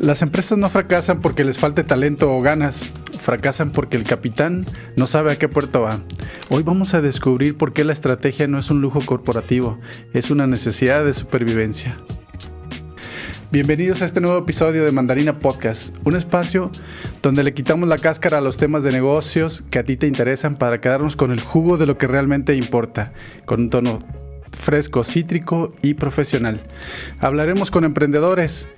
Las empresas no fracasan porque les falte talento o ganas, fracasan porque el capitán no sabe a qué puerto va. Hoy vamos a descubrir por qué la estrategia no es un lujo corporativo, es una necesidad de supervivencia. Bienvenidos a este nuevo episodio de Mandarina Podcast, un espacio donde le quitamos la cáscara a los temas de negocios que a ti te interesan para quedarnos con el jugo de lo que realmente importa, con un tono fresco, cítrico y profesional. Hablaremos con emprendedores,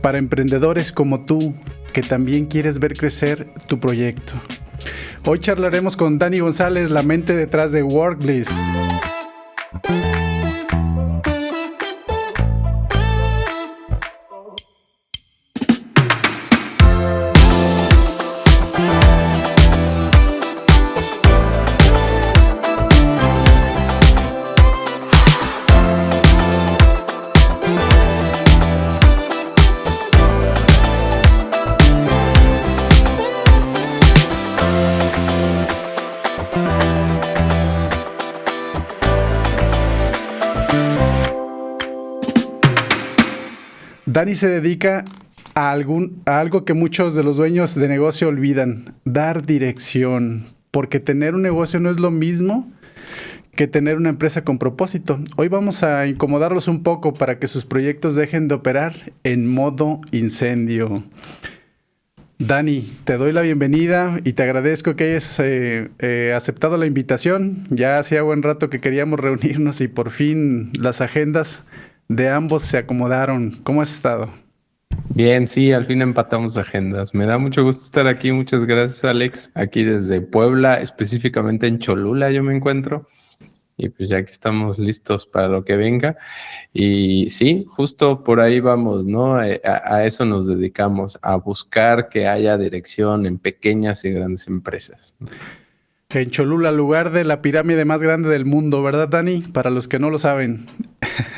para emprendedores como tú, que también quieres ver crecer tu proyecto. Hoy charlaremos con Dani González, la mente detrás de Workbliss. Dani se dedica a algo que muchos de los dueños de negocio olvidan, dar dirección, porque tener un negocio no es lo mismo que tener una empresa con propósito. Hoy vamos a incomodarlos un poco para que sus proyectos dejen de operar en modo incendio. Dani, te doy la bienvenida y te agradezco que hayas aceptado la invitación. Ya hacía buen rato que queríamos reunirnos y por fin las agendas de ambos se acomodaron. ¿Cómo has estado? Bien, sí, al fin empatamos agendas. Me da mucho gusto estar aquí. Muchas gracias, Alex. Aquí desde Puebla, específicamente en Cholula yo me encuentro. Y pues ya que estamos listos para lo que venga. Y sí, justo por ahí vamos, ¿no? A eso nos dedicamos, a buscar que haya dirección en pequeñas y grandes empresas, ¿no? En Cholula, lugar de la pirámide más grande del mundo, ¿verdad, Dani? Para los que no lo saben.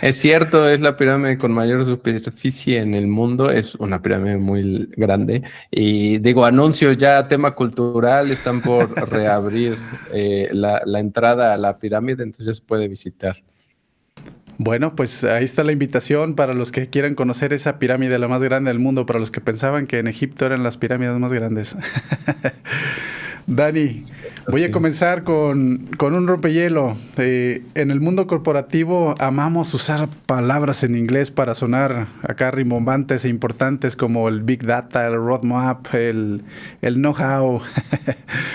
Es cierto, es la pirámide con mayor superficie en el mundo, es una pirámide muy grande. Y digo, anuncio ya tema cultural, están por reabrir la entrada a la pirámide, entonces ya se puede visitar. Bueno, pues ahí está la invitación para los que quieran conocer esa pirámide, la más grande del mundo, para los que pensaban que en Egipto eran las pirámides más grandes. Dani, voy a comenzar con un rompehielo. En el mundo corporativo amamos usar palabras en inglés para sonar acá rimbombantes e importantes como el Big Data, el Roadmap, el know-how,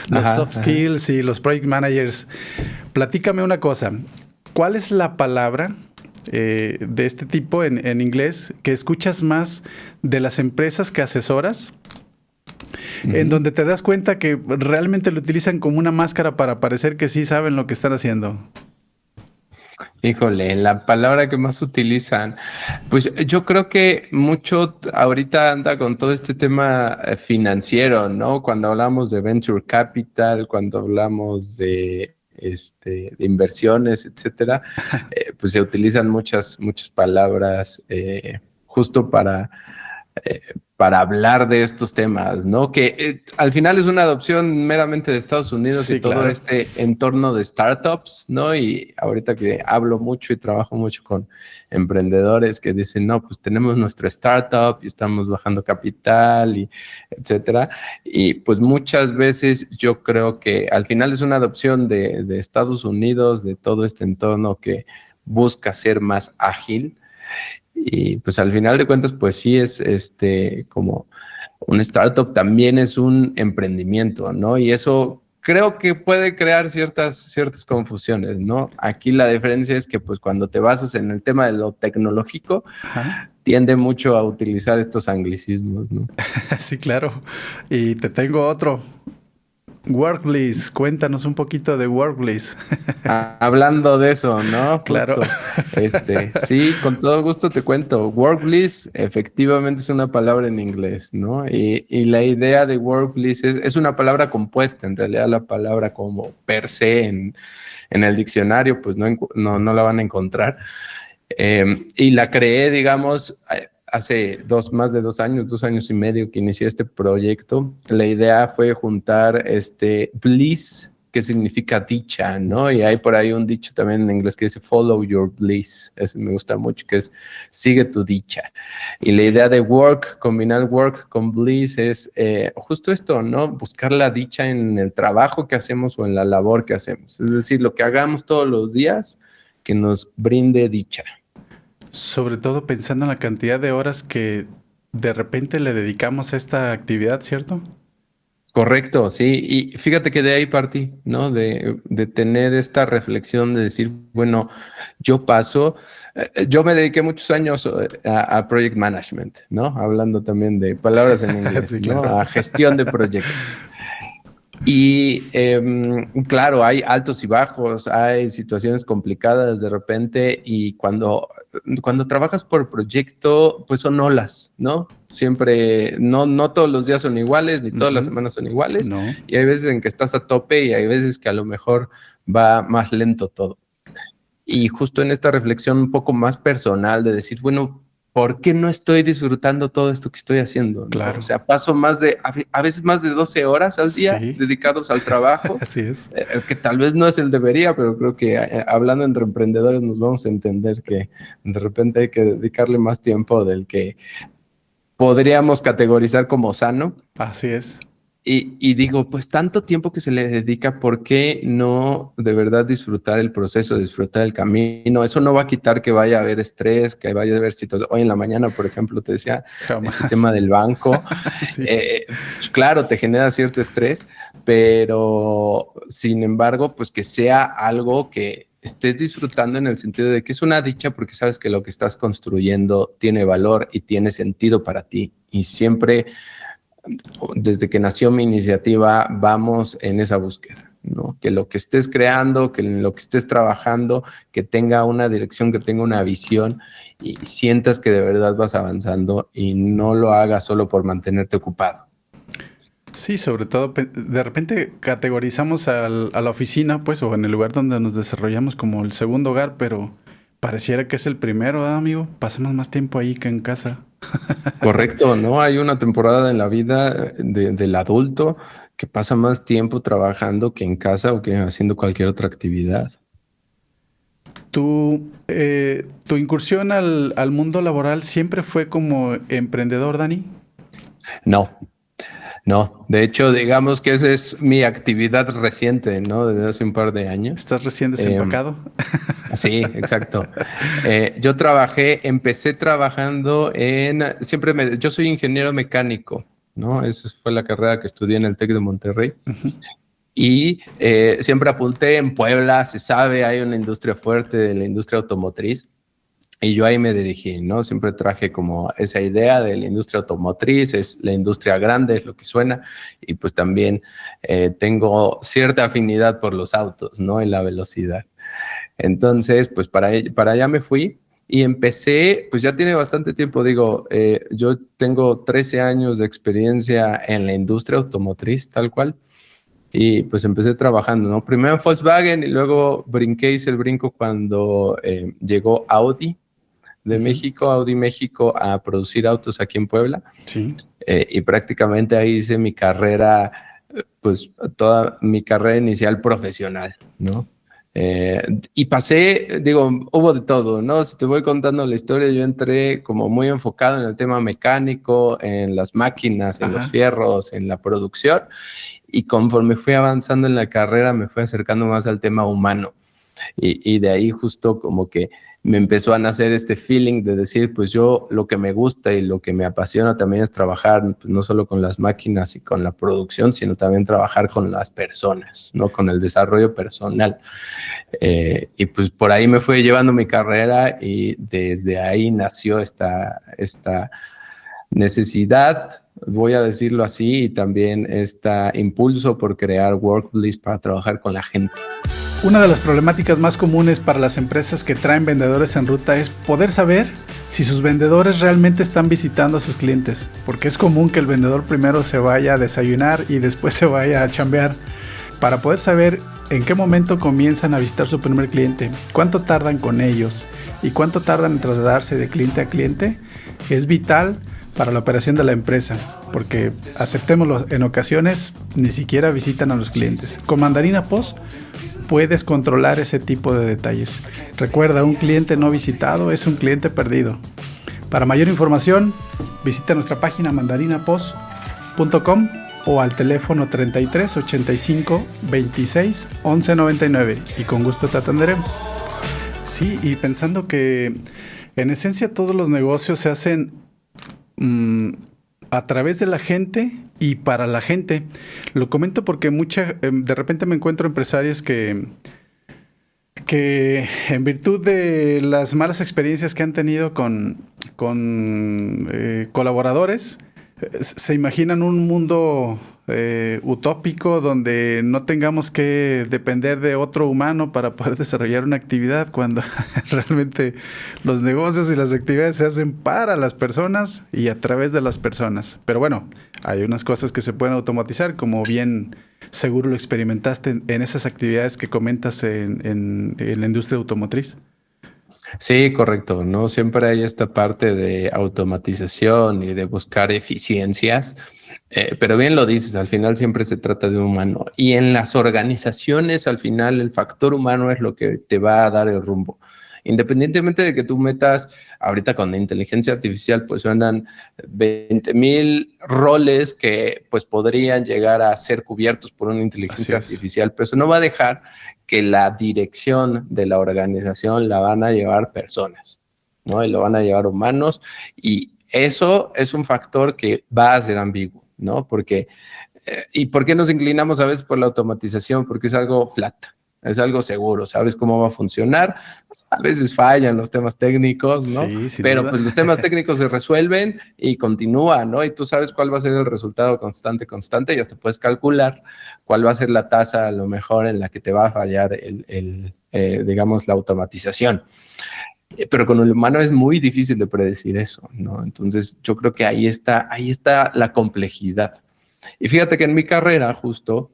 los soft skills y los project managers. Platícame una cosa, ¿cuál es la palabra de este tipo en inglés que escuchas más de las empresas que asesoras? En donde te das cuenta que realmente lo utilizan como una máscara para parecer que sí saben lo que están haciendo. Híjole, la palabra que más utilizan, pues yo creo que mucho ahorita anda con todo este tema financiero, ¿no? Cuando hablamos de venture capital, cuando hablamos de inversiones, etcétera, pues se utilizan muchas palabras justo para hablar de estos temas, ¿no? Que al final es una adopción meramente de Estados Unidos, sí, y todo, claro, este entorno de startups, ¿no? Y ahorita que hablo mucho y trabajo mucho con emprendedores que dicen, no, pues tenemos nuestra startup y estamos bajando capital y etcétera. Y pues muchas veces yo creo que al final es una adopción de Estados Unidos, de todo este entorno que busca ser más ágil. Y pues al final de cuentas, pues sí es como un startup, también es un emprendimiento, ¿no? Y eso creo que puede crear ciertas confusiones, ¿no? Aquí la diferencia es que pues cuando te basas en el tema de lo tecnológico, tiende mucho a utilizar estos anglicismos, ¿no? Sí, claro. Y te tengo otro. Workbliss, cuéntanos un poquito de Workbliss. Hablando de eso, ¿no? Claro. Sí, con todo gusto te cuento. Workbliss efectivamente es una palabra en inglés, ¿no? Y la idea de Workbliss es una palabra compuesta. En realidad la palabra como per se en el diccionario, pues no la van a encontrar. Y la creé, digamos, hace más de 2 años, 2 años y medio que inicié este proyecto. La idea fue juntar bliss, qué significa dicha, ¿no? Y hay por ahí un dicho también en inglés que dice follow your bliss. Ese me gusta mucho, que es sigue tu dicha. Y la idea de combinar work con bliss es justo esto, ¿no? Buscar la dicha en el trabajo que hacemos o en la labor que hacemos. Es decir, lo que hagamos todos los días que nos brinde dicha. Sobre todo pensando en la cantidad de horas que de repente le dedicamos a esta actividad, ¿cierto? Correcto, sí. Y fíjate que de ahí partí, ¿no? De tener esta reflexión de decir, bueno, yo me dediqué muchos años a project management, ¿no? Hablando también de palabras en inglés, Sí, ¿no? claro. A gestión de proyectos. Y claro, hay altos y bajos, hay situaciones complicadas de repente y cuando trabajas por proyecto, pues son olas, ¿no? Siempre, no todos los días son iguales, ni todas las semanas son iguales. No. Y hay veces en que estás a tope y hay veces que a lo mejor va más lento todo. Y justo en esta reflexión un poco más personal de decir, bueno, ¿por qué no estoy disfrutando todo esto que estoy haciendo? ¿No? Claro. O sea, paso a veces más de 12 horas al día dedicados al trabajo. Así es. Que tal vez no es el debería, pero creo que hablando entre emprendedores nos vamos a entender que de repente hay que dedicarle más tiempo del que podríamos categorizar como sano. Así es. Y digo, pues tanto tiempo que se le dedica, ¿por qué no de verdad disfrutar el proceso, disfrutar el camino? Eso no va a quitar que vaya a haber estrés, que vaya a haber situaciones. Hoy en la mañana, por ejemplo, te decía, este tema del banco. Sí. Claro, te genera cierto estrés, pero sin embargo, pues que sea algo que estés disfrutando en el sentido de que es una dicha porque sabes que lo que estás construyendo tiene valor y tiene sentido para ti. Y siempre, desde que nació mi iniciativa, vamos en esa búsqueda, ¿no? Que lo que estés creando, que en lo que estés trabajando, que tenga una dirección, que tenga una visión y sientas que de verdad vas avanzando y no lo hagas solo por mantenerte ocupado. Sí, sobre todo, de repente categorizamos a la oficina, pues, o en el lugar donde nos desarrollamos como el segundo hogar, pero pareciera que es el primero, ¿verdad, amigo? Pasamos más tiempo ahí que en casa. Correcto, ¿no? Hay una temporada en la vida del adulto que pasa más tiempo trabajando que en casa o que haciendo cualquier otra actividad. ¿Tu incursión al mundo laboral siempre fue como emprendedor, Dani? No, de hecho, digamos que esa es mi actividad reciente, ¿no? Desde hace un par de años. ¿Estás recién desempacado? Sí, exacto. Yo empecé trabajando yo soy ingeniero mecánico, ¿no? Esa fue la carrera que estudié en el TEC de Monterrey. Uh-huh. Y siempre apunté en Puebla, se sabe, hay una industria fuerte de la industria automotriz. Y yo ahí me dirigí, ¿no? Siempre traje como esa idea de la industria automotriz, es la industria grande, es lo que suena, y pues también tengo cierta afinidad por los autos, ¿no? Y la velocidad. Entonces, pues para allá me fui y empecé, pues ya tiene bastante tiempo, digo, yo tengo 13 años de experiencia en la industria automotriz, tal cual. Y pues empecé trabajando, ¿no? Primero en Volkswagen y luego hice el brinco cuando llegó Audi de México, Audi México, a producir autos aquí en Puebla. Sí. Y prácticamente ahí hice mi carrera, pues toda mi carrera inicial profesional, ¿no? Y pasé, digo, hubo de todo, ¿no? Si te voy contando la historia, yo entré como muy enfocado en el tema mecánico, en las máquinas, en los fierros, en la producción. Y conforme fui avanzando en la carrera, me fui acercando más al tema humano. Y de ahí justo como que me empezó a nacer este feeling de decir, pues yo lo que me gusta y lo que me apasiona también es trabajar, pues, no solo con las máquinas y con la producción, sino también trabajar con las personas, ¿no? Con el desarrollo personal. Y pues por ahí me fue llevando mi carrera y desde ahí nació esta necesidad, voy a decirlo así, y también este impulso por crear Workbliss para trabajar con la gente. Una de las problemáticas más comunes para las empresas que traen vendedores en ruta es poder saber si sus vendedores realmente están visitando a sus clientes, porque es común que el vendedor primero se vaya a desayunar y después se vaya a chambear. Para poder saber en qué momento comienzan a visitar su primer cliente, cuánto tardan con ellos y cuánto tardan en trasladarse de cliente a cliente, es vital para la operación de la empresa, porque aceptémoslo, en ocasiones ni siquiera visitan a los clientes. Con Mandarina POS puedes controlar ese tipo de detalles. Recuerda, un cliente no visitado es un cliente perdido. Para mayor información, visita nuestra página mandarinapos.com o al teléfono 33 85 26 11 99 y con gusto te atenderemos. Sí, y pensando que en esencia todos los negocios se hacen a través de la gente y para la gente. Lo comento porque de repente me encuentro empresarios que en virtud de las malas experiencias que han tenido con colaboradores, se imaginan un mundo utópico donde no tengamos que depender de otro humano para poder desarrollar una actividad, cuando realmente los negocios y las actividades se hacen para las personas y a través de las personas. Pero bueno, hay unas cosas que se pueden automatizar, como bien seguro lo experimentaste en esas actividades que comentas en la industria automotriz. Sí, correcto, ¿no? Siempre hay esta parte de automatización y de buscar eficiencias, pero bien lo dices, al final siempre se trata de un humano. Y en las organizaciones, al final, el factor humano es lo que te va a dar el rumbo. Independientemente de que tú metas, ahorita con la inteligencia artificial, pues suenan 20,000 roles que pues podrían llegar a ser cubiertos por una inteligencia artificial, pero eso no va a dejar que la dirección de la organización la van a llevar personas, ¿no? Y lo van a llevar humanos, y eso es un factor que va a ser ambiguo, ¿no? Porque, ¿y por qué nos inclinamos a veces por la automatización? Porque es algo flat. Es algo seguro, sabes cómo va a funcionar. A veces fallan los temas técnicos, ¿no? Sí, pero pues los temas técnicos se resuelven y continúan, ¿no? Y tú sabes cuál va a ser el resultado constante y hasta puedes calcular cuál va a ser la tasa a lo mejor en la que te va a fallar digamos, la automatización. Pero con el humano es muy difícil de predecir eso, ¿no? Entonces yo creo que ahí está la complejidad. Y fíjate que en mi carrera justo,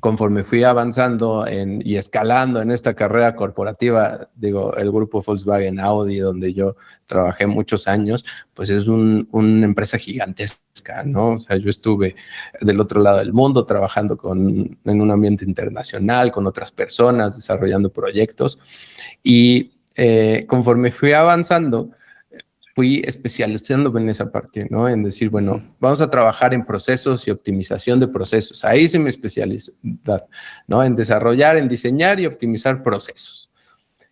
conforme fui avanzando y escalando en esta carrera corporativa, digo, el grupo Volkswagen Audi, donde yo trabajé muchos años, pues es una empresa gigantesca, ¿no? O sea, yo estuve del otro lado del mundo trabajando en un ambiente internacional, con otras personas, desarrollando proyectos. Y conforme fui avanzando, fui especializándome en esa parte, ¿no? En decir, bueno, vamos a trabajar en procesos y optimización de procesos. Ahí hice mi especialidad, ¿no? En desarrollar, en diseñar y optimizar procesos.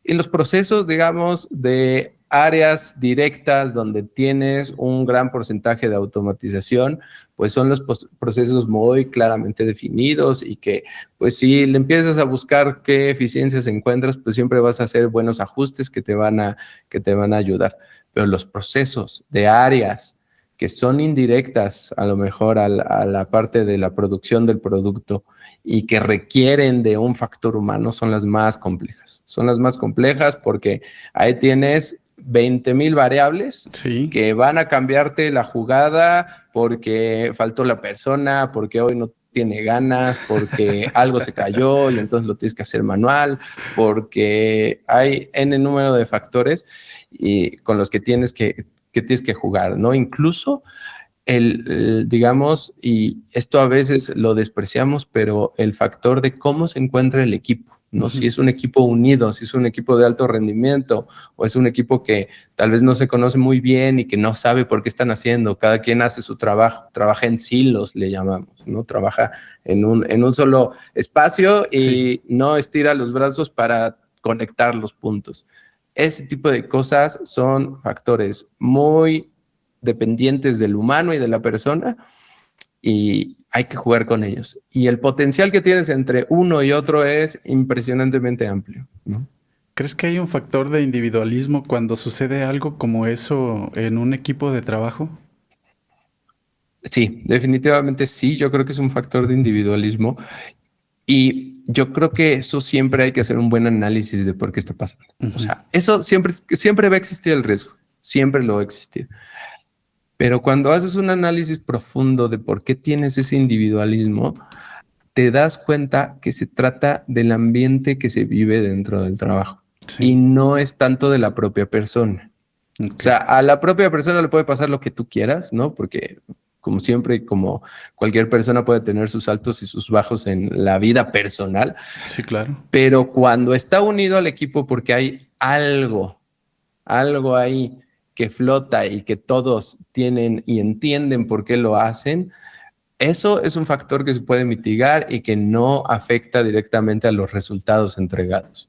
Y los procesos, digamos, de áreas directas donde tienes un gran porcentaje de automatización, pues son los procesos muy claramente definidos, y que, pues si le empiezas a buscar qué eficiencias encuentras, pues siempre vas a hacer buenos ajustes que te van a ayudar. Pero los procesos de áreas que son indirectas a lo mejor a la parte de la producción del producto y que requieren de un factor humano son las más complejas. Son las más complejas porque ahí tienes 20,000 variables que van a cambiarte la jugada porque faltó la persona, porque hoy no tiene ganas, porque algo se cayó y entonces lo tienes que hacer manual, porque hay N número de factores y con los que tienes que jugar, ¿no? Incluso digamos, y esto a veces lo despreciamos, pero el factor de cómo se encuentra el equipo, ¿no? Uh-huh. Si es un equipo unido, si es un equipo de alto rendimiento, o es un equipo que tal vez no se conoce muy bien y que no sabe por qué están haciendo. Cada quien hace su trabajo, trabaja en silos, le llamamos, ¿no? Trabaja en un solo espacio y no estira los brazos para conectar los puntos. Ese tipo de cosas son factores muy dependientes del humano y de la persona, y hay que jugar con ellos. Y el potencial que tienes entre uno y otro es impresionantemente amplio, ¿no? ¿Crees que hay un factor de individualismo cuando sucede algo como eso en un equipo de trabajo? Sí, definitivamente sí. Yo creo que es un factor de individualismo. Y yo creo que eso siempre hay que hacer un buen análisis de por qué está pasando. Uh-huh. O sea, eso siempre va a existir el riesgo. Siempre lo va a existir. Pero cuando haces un análisis profundo de por qué tienes ese individualismo, te das cuenta que se trata del ambiente que se vive dentro del trabajo. Sí. Y no es tanto de la propia persona. Ok. O sea, a la propia persona le puede pasar lo que tú quieras, ¿no? Porque como siempre, como cualquier persona puede tener sus altos y sus bajos en la vida personal, Sí, claro. pero cuando está unido al equipo porque hay algo ahí que flota y que todos tienen y entienden por qué lo hacen, eso es un factor que se puede mitigar y que no afecta directamente a los resultados entregados.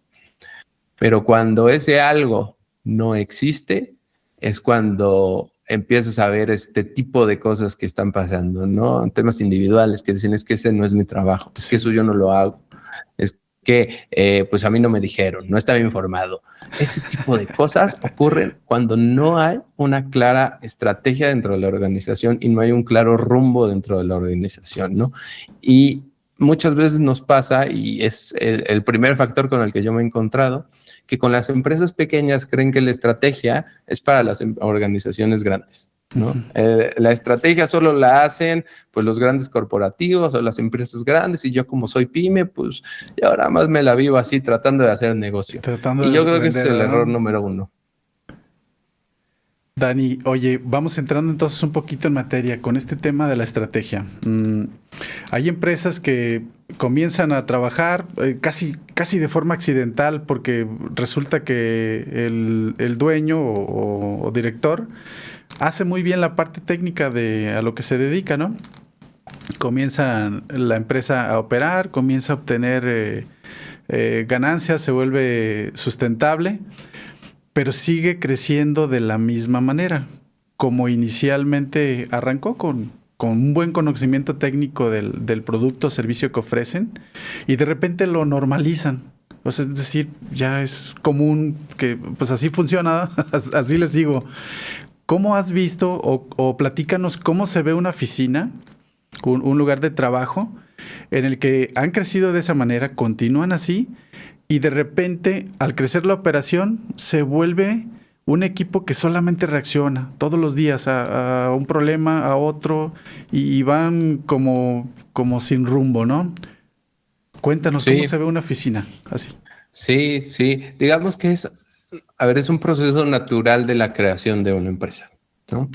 Pero cuando ese algo no existe, es cuando empiezas a ver este tipo de cosas que están pasando, ¿no? Temas individuales que dicen, es que ese no es mi trabajo, es que eso yo no lo hago, es que pues a mí no me dijeron, no estaba informado. Ese tipo de cosas ocurren cuando no hay una clara estrategia dentro de la organización y no hay un claro rumbo dentro de la organización, ¿no? Y muchas veces nos pasa, y es el primer factor con el que yo me he encontrado, que con las empresas pequeñas creen que la estrategia es para las organizaciones grandes, ¿no? La estrategia solo la hacen pues los grandes corporativos o las empresas grandes, y yo como soy pyme, pues yo ahora más me la vivo así tratando de hacer negocio. Tratando Y de yo creo que ese es vender, el ¿verdad? error número uno. Dani, oye, vamos entrando entonces un poquito en materia con este tema de la estrategia. Hay empresas que comienzan a trabajar casi de forma accidental porque resulta que el dueño o director hace muy bien la parte técnica de a lo que se dedica, ¿no? Comienza la empresa a operar, comienza a obtener ganancias, se vuelve sustentable, pero sigue creciendo de la misma manera, como inicialmente arrancó con un buen conocimiento técnico del producto o servicio que ofrecen y de repente lo normalizan. O sea, es decir, ya es común que pues así funciona, así les digo. ¿Cómo has visto o platícanos cómo se ve una oficina, un lugar de trabajo en el que han crecido de esa manera, continúan así y de repente al crecer la operación se vuelve un equipo que solamente reacciona todos los días a un problema, a otro y van como sin rumbo, ¿no? Cuéntanos cómo Sí, se ve una oficina así. sí. Digamos que a ver, es un proceso natural de la creación de una empresa, ¿no?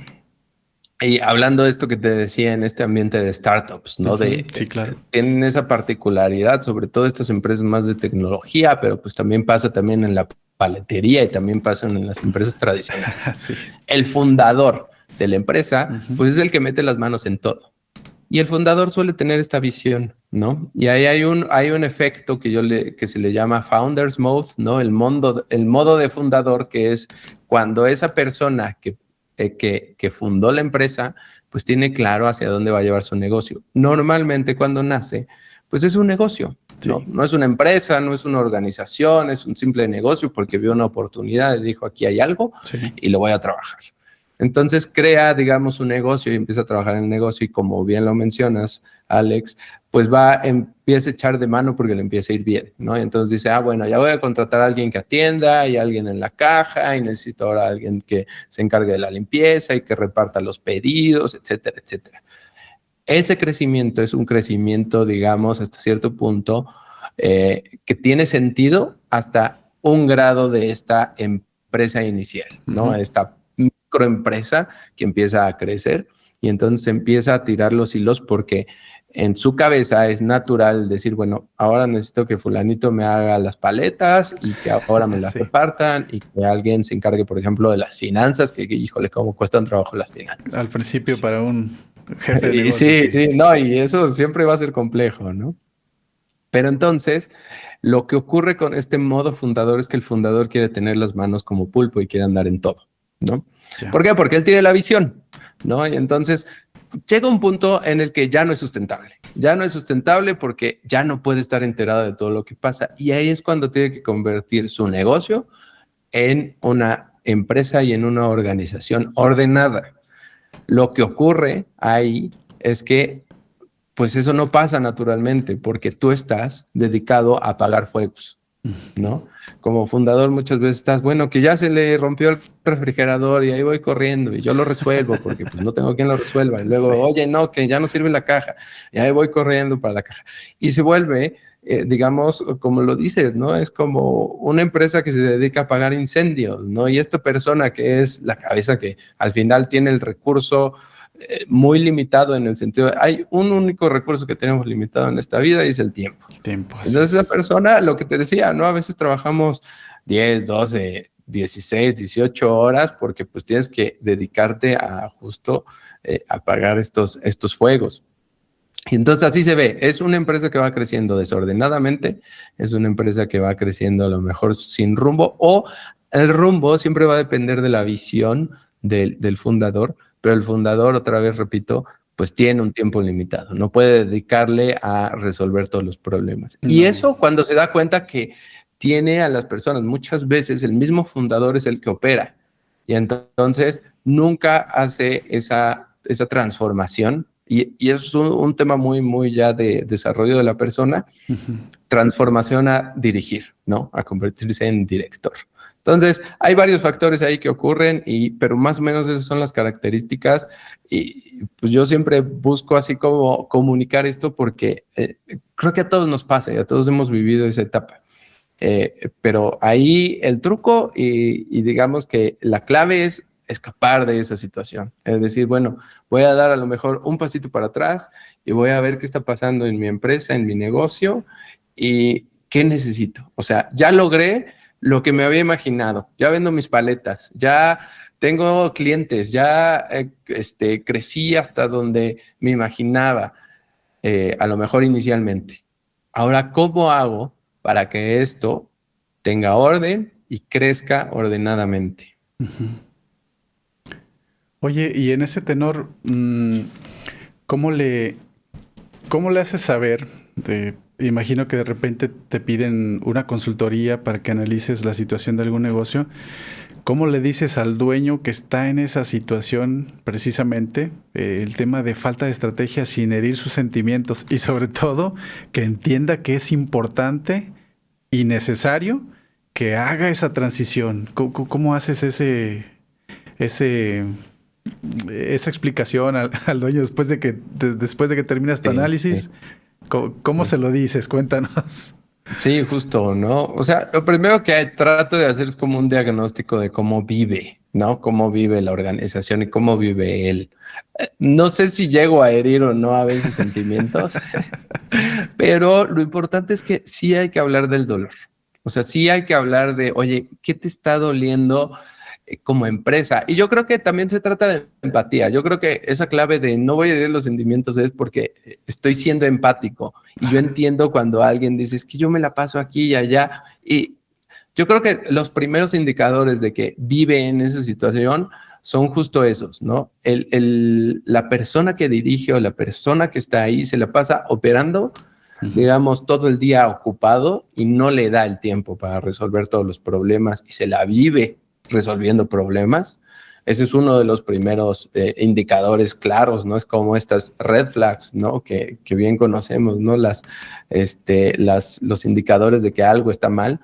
Y hablando de esto que te decía en este ambiente de startups, ¿no? Ujú, sí, claro. Tienen esa particularidad, sobre todo estas empresas más de tecnología, pero pues también pasa también en la paletería y también pasa en las empresas tradicionales. Sí. El fundador de la empresa, Ujú. pues es el que mete las manos en todo. Y el fundador suele tener esta visión, ¿no? Y ahí hay un efecto que se le llama Founders Mode, ¿no? El modo de fundador, que es cuando esa persona que fundó la empresa, pues tiene claro hacia dónde va a llevar su negocio. Normalmente cuando nace, pues es un negocio, ¿no? Sí. No es una empresa, no es una organización, es un simple negocio porque vio una oportunidad y dijo, aquí hay algo Sí. y lo voy a trabajar. Entonces crea, digamos, un negocio y empieza a trabajar en el negocio y como bien lo mencionas, Alex, pues empieza a echar de mano porque le empieza a ir bien, ¿no? Y entonces dice, bueno, ya voy a contratar a alguien que atienda y alguien en la caja y necesito ahora a alguien que se encargue de la limpieza y que reparta los pedidos, etcétera, etcétera. Ese crecimiento es un crecimiento, digamos, hasta cierto punto que tiene sentido hasta un grado de esta empresa inicial, ¿no? Ujú. Esta microempresa que empieza a crecer y entonces empieza a tirar los hilos porque en su cabeza es natural decir, bueno, ahora necesito que fulanito me haga las paletas y que ahora me las Sí. repartan y que alguien se encargue, por ejemplo, de las finanzas, que híjole, cómo cuestan trabajo las finanzas. Al principio para un jefe de Y negocios, sí, sí. sí, no, y eso siempre va a ser complejo, ¿no? Pero entonces, lo que ocurre con este modo fundador es que el fundador quiere tener las manos como pulpo y quiere andar en todo, ¿no? Ya. ¿Por qué? Porque él tiene la visión, ¿no? Y entonces llega un punto en el que ya no es sustentable. Ya no es sustentable porque ya no puede estar enterado de todo lo que pasa. Y ahí es cuando tiene que convertir su negocio en una empresa y en una organización ordenada. Lo que ocurre ahí es que pues eso no pasa naturalmente porque tú estás dedicado a apagar fuegos, ¿no? Como fundador muchas veces estás, bueno, que ya se le rompió el refrigerador y ahí voy corriendo y yo lo resuelvo porque pues no tengo quien lo resuelva. Y luego, Sí. oye, no, que ya no sirve la caja y ahí voy corriendo para la caja. Y se vuelve digamos, como lo dices, ¿no? Es como una empresa que se dedica a apagar incendios, ¿no? Y esta persona que es la cabeza que al final tiene el recurso muy limitado en el sentido de, hay un único recurso que tenemos limitado en esta vida y es el tiempo. El tiempo. Entonces esa persona, lo que te decía, ¿no? A veces trabajamos 10, 12, 16, 18 horas porque pues tienes que dedicarte a justo apagar estos fuegos. Y entonces así se ve, es una empresa que va creciendo desordenadamente, es una empresa que va creciendo a lo mejor sin rumbo, o el rumbo siempre va a depender de la visión del fundador, pero el fundador, otra vez repito, pues tiene un tiempo limitado, no puede dedicarle a resolver todos los problemas. No. Y eso cuando se da cuenta que tiene a las personas, muchas veces el mismo fundador es el que opera, y entonces nunca hace esa transformación. Y eso es un tema muy, muy ya de desarrollo de la persona, transformación a dirigir, ¿no? A convertirse en director. Entonces, hay varios factores ahí que ocurren, pero más o menos esas son las características. Y pues yo siempre busco así como comunicar esto porque creo que a todos nos pasa y a todos hemos vivido esa etapa. Pero ahí el truco y digamos que la clave es escapar de esa situación. Es decir, bueno, voy a dar a lo mejor un pasito para atrás y voy a ver qué está pasando en mi empresa, en mi negocio y qué necesito. O sea, ya logré lo que me había imaginado, ya vendo mis paletas, ya tengo clientes, ya crecí hasta donde me imaginaba, a lo mejor inicialmente. Ahora, ¿cómo hago para que esto tenga orden y crezca ordenadamente? Oye, y en ese tenor, ¿cómo le haces saber? Imagino que de repente te piden una consultoría para que analices la situación de algún negocio. ¿Cómo le dices al dueño que está en esa situación precisamente el tema de falta de estrategia sin herir sus sentimientos y sobre todo que entienda que es importante y necesario que haga esa transición? ¿Cómo haces esa explicación al dueño después de que terminas tu análisis? Sí. ¿Cómo se lo dices? Cuéntanos. Sí, justo, ¿no? O sea, lo primero que trato de hacer es como un diagnóstico de cómo vive, ¿no? Cómo vive la organización y cómo vive él. No sé si llego a herir o no a veces sentimientos, pero lo importante es que sí hay que hablar del dolor. O sea, sí hay que hablar de, oye, ¿qué te está doliendo como empresa? Y yo creo que también se trata de empatía. Yo creo que esa clave de no voy a herir los sentimientos es porque estoy siendo empático y yo entiendo cuando alguien dice, es que yo me la paso aquí y allá. Y yo creo que los primeros indicadores de que vive en esa situación son justo esos, ¿no? La persona que dirige o la persona que está ahí se la pasa operando, digamos, todo el día ocupado y no le da el tiempo para resolver todos los problemas y se la vive resolviendo problemas. Ese es uno de los primeros indicadores claros, ¿no? Es como estas red flags, ¿no? Que bien conocemos, ¿no? Los indicadores de que algo está mal.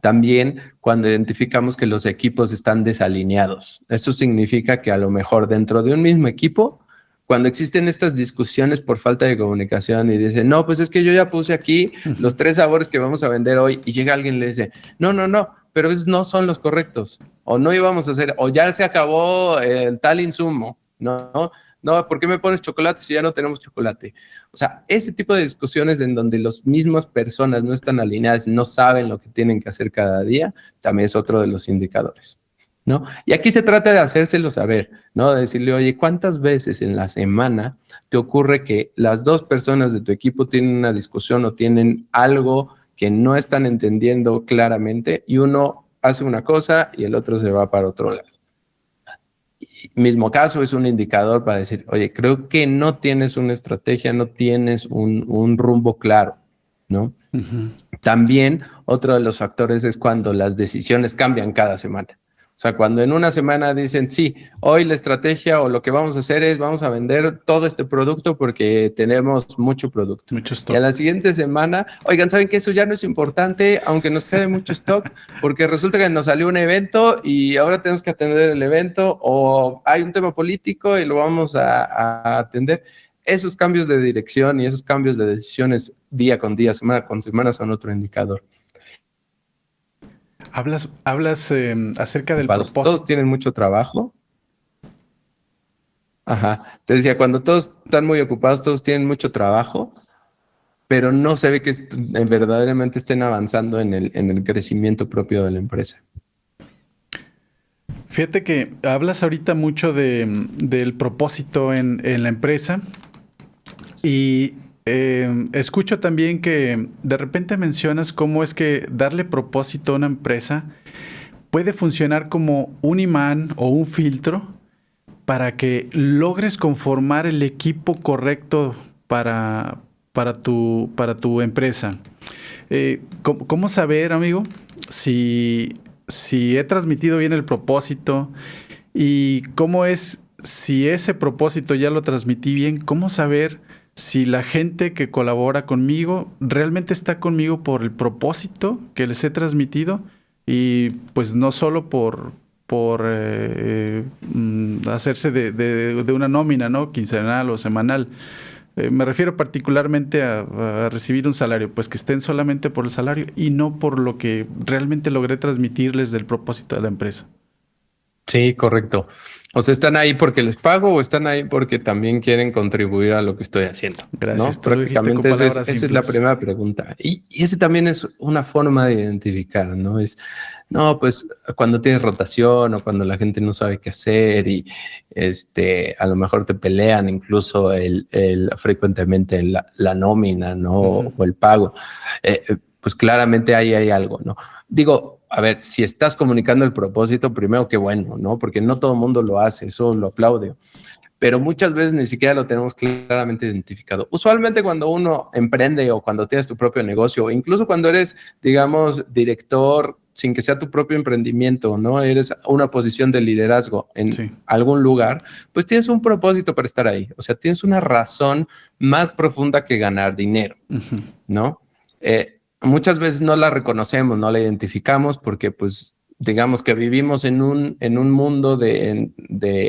También cuando identificamos que los equipos están desalineados. Eso significa que a lo mejor dentro de un mismo equipo, cuando existen estas discusiones por falta de comunicación y dicen, no, pues es que yo ya puse aquí los 3 sabores que vamos a vender hoy, y llega alguien y le dice, no, pero esos no son los correctos, o no íbamos a hacer, o ya se acabó el tal insumo, no, ¿por qué me pones chocolate si ya no tenemos chocolate? O sea, ese tipo de discusiones en donde las mismas personas no están alineadas, no saben lo que tienen que hacer cada día, también es otro de los indicadores, ¿no? Y aquí se trata de hacérselo saber, ¿no? De decirle, oye, ¿cuántas veces en la semana te ocurre que las 2 personas de tu equipo tienen una discusión o tienen algo que no están entendiendo claramente y uno hace una cosa y el otro se va para otro lado? Y mismo caso es un indicador para decir, oye, creo que no tienes una estrategia, no tienes un rumbo claro, ¿no? También otro de los factores es cuando las decisiones cambian cada semana. O sea, cuando en una semana dicen, sí, hoy la estrategia o lo que vamos a hacer es vamos a vender todo este producto porque tenemos mucho producto. Mucho stock. Y a la siguiente semana, oigan, ¿saben que eso ya no es importante, aunque nos quede mucho stock? Porque resulta que nos salió un evento y ahora tenemos que atender el evento, o hay un tema político y lo vamos a atender. esos cambios de dirección y esos cambios de decisiones día con día, semana con semana son otro indicador. Hablas acerca del propósito. Todos tienen mucho trabajo. Ajá. Te decía, cuando todos están muy ocupados, todos tienen mucho trabajo, pero no se ve que verdaderamente estén avanzando en el crecimiento propio de la empresa. Fíjate que hablas ahorita mucho del propósito en la empresa y escucho también que de repente mencionas cómo es que darle propósito a una empresa puede funcionar como un imán o un filtro para que logres conformar el equipo correcto para tu empresa. ¿Cómo saber, amigo, si he transmitido bien el propósito y cómo es, si ese propósito ya lo transmití bien, cómo saber si la gente que colabora conmigo realmente está conmigo por el propósito que les he transmitido y pues no solo por hacerse de una nómina, ¿no? Quincenal o semanal. Me refiero particularmente a recibir un salario, pues que estén solamente por el salario y no por lo que realmente logré transmitirles del propósito de la empresa. Sí, correcto. O sea, ¿están ahí porque les pago o están ahí porque también quieren contribuir a lo que estoy haciendo? Gracias. ¿No? Prácticamente esa es la primera pregunta. Y ese también es una forma de identificar, ¿no? No, pues cuando tienes rotación o cuando la gente no sabe qué hacer y a lo mejor te pelean incluso frecuentemente la nómina, ¿no? O el pago. Pues claramente ahí hay algo, ¿no? Digo, a ver, si estás comunicando el propósito, primero qué bueno, ¿no? Porque no todo el mundo lo hace, eso lo aplaudo. Pero muchas veces ni siquiera lo tenemos claramente identificado. Usualmente cuando uno emprende o cuando tienes tu propio negocio, o incluso cuando eres, digamos, director, sin que sea tu propio emprendimiento, ¿no? Eres una posición de liderazgo en algún lugar, pues tienes un propósito para estar ahí. O sea, tienes una razón más profunda que ganar dinero, ¿no? Muchas veces no la reconocemos, no la identificamos porque pues digamos que vivimos en un mundo de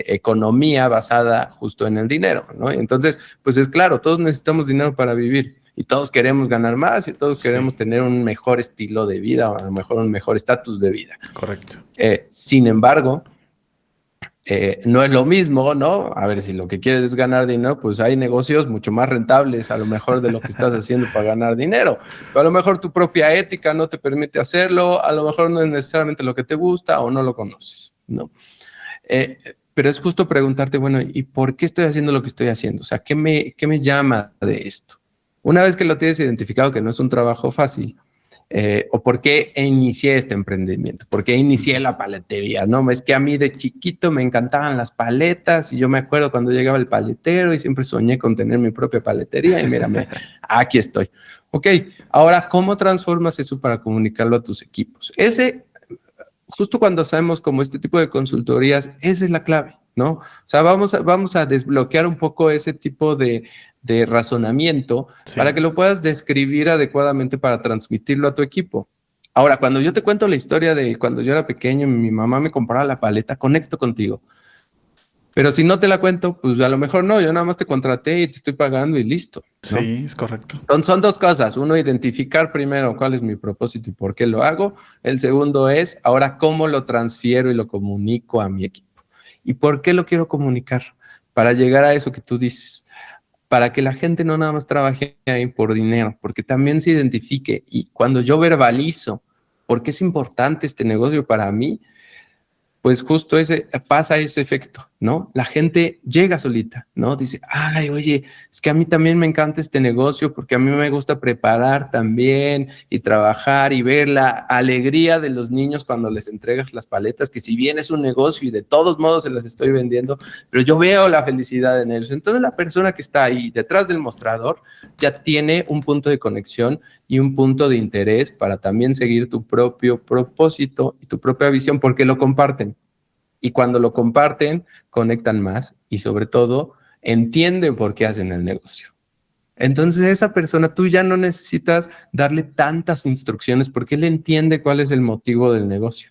economía basada justo en el dinero, ¿no? Y entonces, pues es claro, todos necesitamos dinero para vivir y todos queremos ganar más y todos queremos tener un mejor estilo de vida o a lo mejor un mejor estatus de vida. Correcto. Sin embargo, no es lo mismo, ¿no? A ver, si lo que quieres es ganar dinero, pues hay negocios mucho más rentables a lo mejor de lo que estás haciendo para ganar dinero. Pero a lo mejor tu propia ética no te permite hacerlo, a lo mejor no es necesariamente lo que te gusta o no lo conoces, ¿no? Pero es justo preguntarte, bueno, ¿y por qué estoy haciendo lo que estoy haciendo? O sea, ¿qué me llama de esto? Una vez que lo tienes identificado, que no es un trabajo fácil, o por qué inicié este emprendimiento, por qué inicié la paletería, ¿no? Es que a mí de chiquito me encantaban las paletas y yo me acuerdo cuando llegaba el paletero y siempre soñé con tener mi propia paletería y mírame, aquí estoy. Ok, ahora, ¿cómo transformas eso para comunicarlo a tus equipos? Justo cuando hacemos como este tipo de consultorías, esa es la clave, ¿no? O sea, vamos a desbloquear un poco ese tipo de razonamiento para que lo puedas describir adecuadamente para transmitirlo a tu equipo. Ahora, cuando yo te cuento la historia de cuando yo era pequeño, mi mamá me compraba la paleta, conecto contigo. Pero si no te la cuento, pues a lo mejor no, yo nada más te contraté y te estoy pagando y listo, ¿no? Sí, es correcto. Son dos cosas. Uno, identificar primero cuál es mi propósito y por qué lo hago. El segundo es, ahora, cómo lo transfiero y lo comunico a mi equipo. ¿Y por qué lo quiero comunicar? Para llegar a eso que tú dices. Para que la gente no nada más trabaje ahí por dinero, porque también se identifique. Y cuando yo verbalizo por qué es importante este negocio para mí, pues justo pasa ese efecto, ¿no? La gente llega solita, ¿no? Dice, ay, oye, es que a mí también me encanta este negocio porque a mí me gusta preparar también y trabajar y ver la alegría de los niños cuando les entregas las paletas, que si bien es un negocio y de todos modos se las estoy vendiendo, pero yo veo la felicidad en ellos. Entonces la persona que está ahí detrás del mostrador ya tiene un punto de conexión y un punto de interés para también seguir tu propio propósito y tu propia visión porque lo comparten. Y cuando lo comparten, conectan más y sobre todo entienden por qué hacen el negocio. Entonces esa persona, tú ya no necesitas darle tantas instrucciones porque él entiende cuál es el motivo del negocio.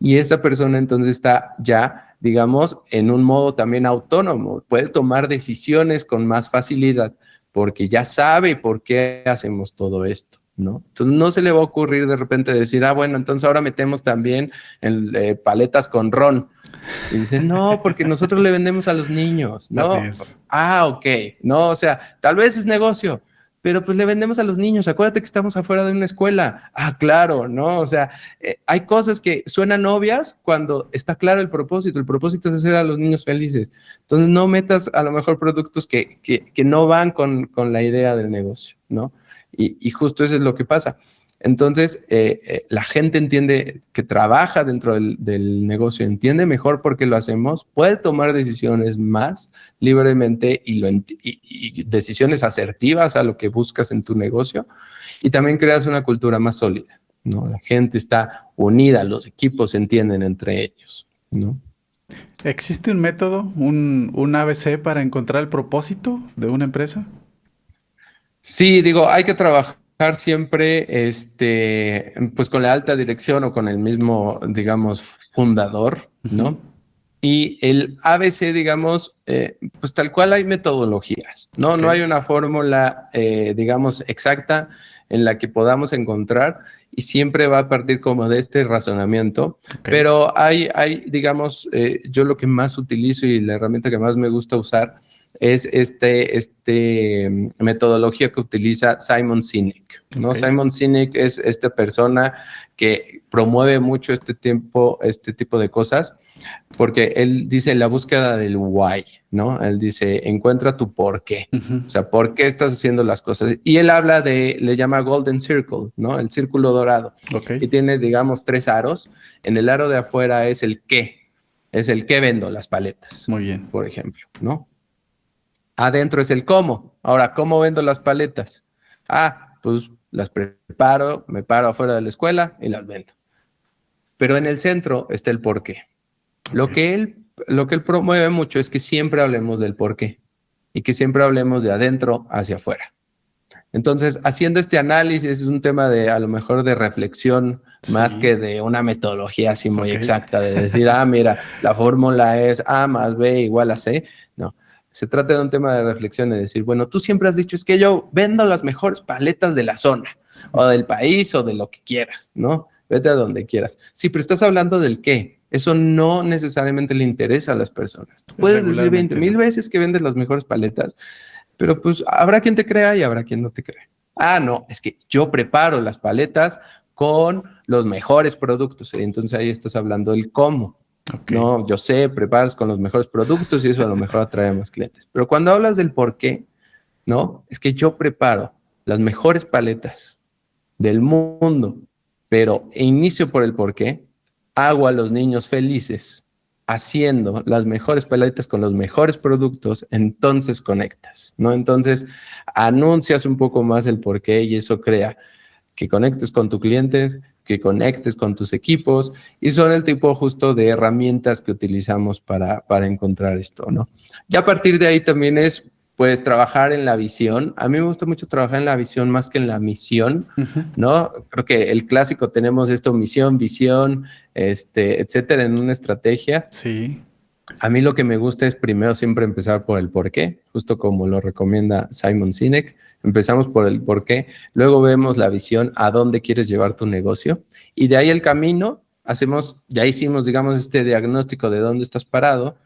Y esa persona entonces está ya digamos, en un modo también autónomo, puede tomar decisiones con más facilidad porque ya sabe por qué hacemos todo esto, ¿no? Entonces no se le va a ocurrir de repente decir, bueno, entonces ahora metemos también paletas con ron. Y dicen, no, porque nosotros le vendemos a los niños, Así ¿no? es. Ok, no, o sea, tal vez es negocio, pero pues le vendemos a los niños. Acuérdate que estamos afuera de una escuela. Claro, ¿no? O sea, hay cosas que suenan obvias cuando está claro el propósito. El propósito es hacer a los niños felices. Entonces, no metas a lo mejor productos que no van con la idea del negocio, ¿no? Y justo eso es lo que pasa. Entonces, la gente entiende que trabaja dentro del negocio, entiende mejor por qué lo hacemos, puede tomar decisiones más libremente y decisiones asertivas a lo que buscas en tu negocio, y también creas una cultura más sólida, ¿no? La gente está unida, los equipos se entienden entre ellos, ¿no? ¿Existe un método, un ABC para encontrar el propósito de una empresa? Sí, digo, hay que trabajar siempre, pues con la alta dirección o con el mismo, digamos, fundador, ¿no? Y el ABC, digamos, pues tal cual hay metodologías, ¿no? Ok. No hay una fórmula, digamos, exacta en la que podamos encontrar, y siempre va a partir como de este razonamiento, Ok. pero hay digamos, yo lo que más utilizo y la herramienta que más me gusta usar es metodología que utiliza Simon Sinek, ¿no? Ok. Simon Sinek es esta persona que promueve mucho este tipo de cosas, porque él dice la búsqueda del why, ¿no? Él dice, encuentra tu por qué. O sea, ¿por qué estás haciendo las cosas? Y él habla le llama Golden Circle, ¿no? El círculo dorado. Ok. Y tiene, digamos, 3 aros. En el aro de afuera es el qué. Es el qué vendo las paletas, Muy bien. por ejemplo, ¿no? Adentro es el cómo. Ahora, ¿cómo vendo las paletas? Pues las preparo, me paro afuera de la escuela y las vendo. Pero en el centro está el por qué. Lo Ok. que él promueve mucho es que siempre hablemos del por qué y que siempre hablemos de adentro hacia afuera. Entonces, haciendo este análisis es un tema de a lo mejor de reflexión más Sí. que de una metodología así muy Ok. exacta de decir, mira, la fórmula es A más B igual a C. No, se trata de un tema de reflexión, de decir, bueno, tú siempre has dicho, es que yo vendo las mejores paletas de la zona o del país o de lo que quieras, ¿no? Vete a donde quieras. Sí, pero estás hablando del qué. Eso no necesariamente le interesa a las personas. Tú puedes decir 20 Regularmente mil no. veces que vendes las mejores paletas, pero pues habrá quien te crea y habrá quien no te crea. No, es que yo preparo las paletas con los mejores productos. Entonces ahí estás hablando del cómo. Ok. No, yo sé, preparas con los mejores productos y eso a lo mejor atrae a más clientes. Pero cuando hablas del por qué, no, es que yo preparo las mejores paletas del mundo, pero inicio por el por qué, hago a los niños felices haciendo las mejores paletas con los mejores productos, entonces conectas, ¿no? Entonces anuncias un poco más el por qué y eso crea que conectes con tus clientes, que conectes con tus equipos, y son el tipo justo de herramientas que utilizamos para encontrar esto, ¿no? Ya a partir de ahí también es, pues, trabajar en la visión. A mí me gusta mucho trabajar en la visión más que en la misión, Ujú. ¿no? Creo que el clásico tenemos esto, misión, visión, etcétera, en una estrategia. Sí. A mí lo que me gusta es primero siempre empezar por el por qué, justo como lo recomienda Simon Sinek. Empezamos por el por qué, luego vemos la visión, a dónde quieres llevar tu negocio, y de ahí el camino, ya hicimos, digamos, este diagnóstico de dónde estás parado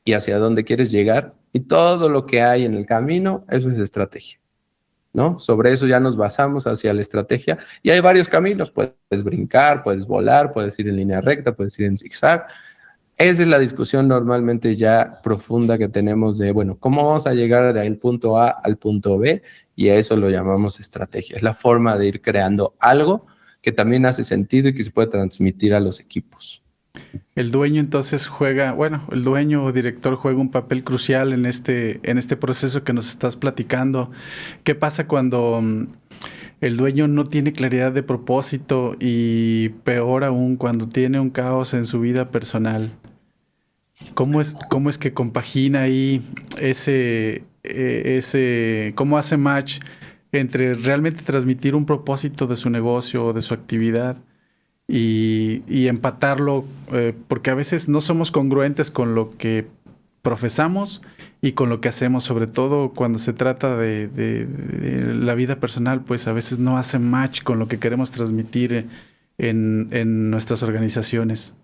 y hacia dónde quieres llegar, y todo lo que hay en el camino, eso es estrategia, ¿no? Sobre eso ya nos basamos hacia la estrategia, y hay varios caminos, puedes brincar, puedes volar, puedes ir en línea recta, puedes ir en zigzag. Esa es la discusión normalmente ya profunda que tenemos de, bueno, ¿cómo vamos a llegar del punto A al punto B? Y a eso lo llamamos estrategia. Es la forma de ir creando algo que también hace sentido y que se puede transmitir a los equipos. El dueño entonces juega, bueno, el dueño o director juega un papel crucial en este proceso que nos estás platicando. ¿Qué pasa cuando el dueño no tiene claridad de propósito y peor aún cuando tiene un caos en su vida personal? ¿Cómo es que compagina ahí cómo hace match entre realmente transmitir un propósito de su negocio o de su actividad y empatarlo, porque a veces no somos congruentes con lo que profesamos y con lo que hacemos, sobre todo cuando se trata de la vida personal, pues a veces no hace match con lo que queremos transmitir en nuestras organizaciones.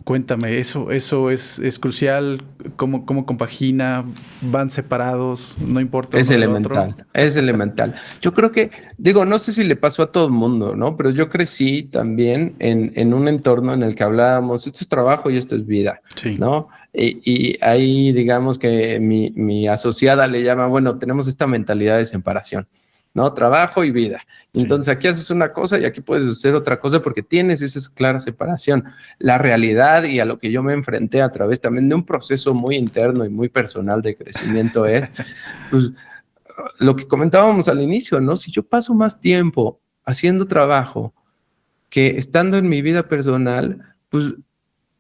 Cuéntame, eso es crucial. ¿Cómo compagina? ¿Van separados? ¿No importa Es uno del otro? elemental, es elemental. Yo creo que, no sé si le pasó a todo el mundo, ¿no? Pero yo crecí también en un entorno en el que hablábamos, esto es trabajo y esto es vida, Sí. ¿no? Y ahí, digamos que mi asociada le llama, bueno, tenemos esta mentalidad de separación, ¿no? Trabajo y vida. Entonces aquí haces una cosa y aquí puedes hacer otra cosa porque tienes esa clara separación. La realidad y a lo que yo me enfrenté a través también de un proceso muy interno y muy personal de crecimiento es, pues, lo que comentábamos al inicio, ¿no? Si yo paso más tiempo haciendo trabajo que estando en mi vida personal, pues,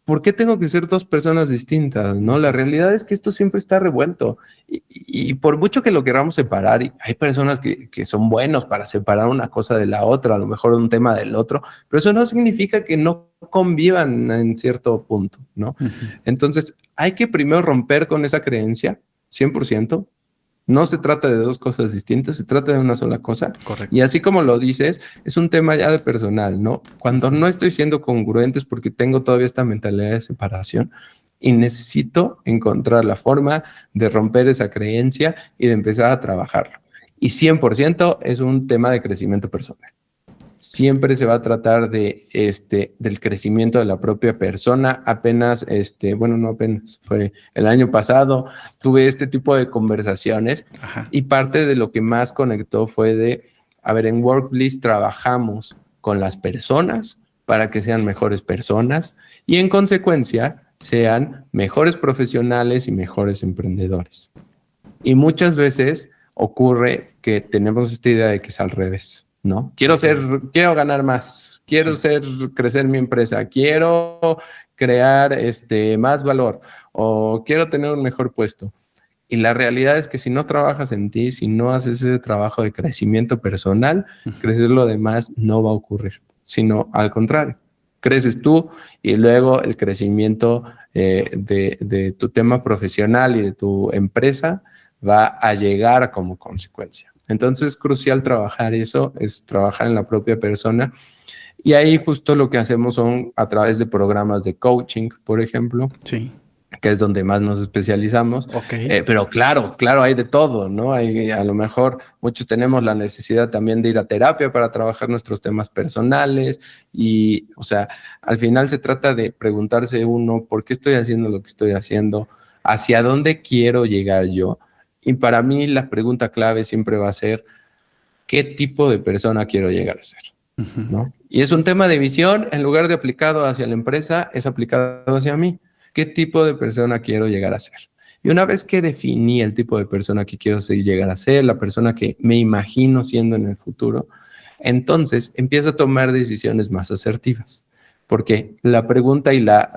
¿por qué tengo que ser dos personas distintas, no? La realidad es que esto siempre está revuelto y por mucho que lo queramos separar, y hay personas que son buenos para separar una cosa de la otra, a lo mejor un tema del otro, pero eso no significa que no convivan en cierto punto, ¿no? Uh-huh. Entonces, hay que primero romper con esa creencia, 100%. No se trata de dos cosas distintas, se trata de una sola cosa. Correcto. Y así como lo dices, es un tema ya de personal, ¿no? Cuando no estoy siendo congruente es porque tengo todavía esta mentalidad de separación y necesito encontrar la forma de romper esa creencia y de empezar a trabajarlo. Y 100% es un tema de crecimiento personal. Siempre se va a tratar del crecimiento de la propia persona. Apenas, bueno, no apenas, fue el año pasado, tuve este tipo de conversaciones. Ajá. Y parte de lo que más conectó fue en Workbliss trabajamos con las personas para que sean mejores personas y en consecuencia sean mejores profesionales y mejores emprendedores. Y muchas veces ocurre que tenemos esta idea de que es al revés, ¿no? Quiero ganar más, quiero crecer mi empresa, quiero crear más valor o quiero tener un mejor puesto. Y la realidad es que si no trabajas en ti, si no haces ese trabajo de crecimiento personal, crecer lo demás no va a ocurrir, sino al contrario. Creces tú y luego el crecimiento de tu tema profesional y de tu empresa va a llegar como consecuencia. Entonces es crucial trabajar eso, es trabajar en la propia persona. Y ahí justo lo que hacemos son a través de programas de coaching, por ejemplo. Sí. Que es donde más nos especializamos. Okay. Pero claro, hay de todo, ¿no? A lo mejor muchos tenemos la necesidad también de ir a terapia para trabajar nuestros temas personales y, o sea, al final se trata de preguntarse uno, ¿por qué estoy haciendo lo que estoy haciendo? ¿Hacia dónde quiero llegar yo? Y para mí la pregunta clave siempre va a ser, ¿qué tipo de persona quiero llegar a ser? Uh-huh. ¿No? Y es un tema de visión, en lugar de aplicado hacia la empresa, es aplicado hacia mí. ¿Qué tipo de persona quiero llegar a ser? Y una vez que definí el tipo de persona que quiero llegar a ser, la persona que me imagino siendo en el futuro, entonces empiezo a tomar decisiones más asertivas. Porque la pregunta y la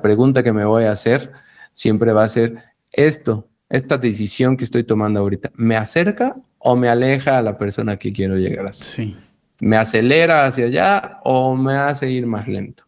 pregunta que me voy a hacer siempre va a ser esta decisión que estoy tomando ahorita, ¿me acerca o me aleja a la persona que quiero llegar a ser? Sí. ¿Me acelera hacia allá o me hace ir más lento?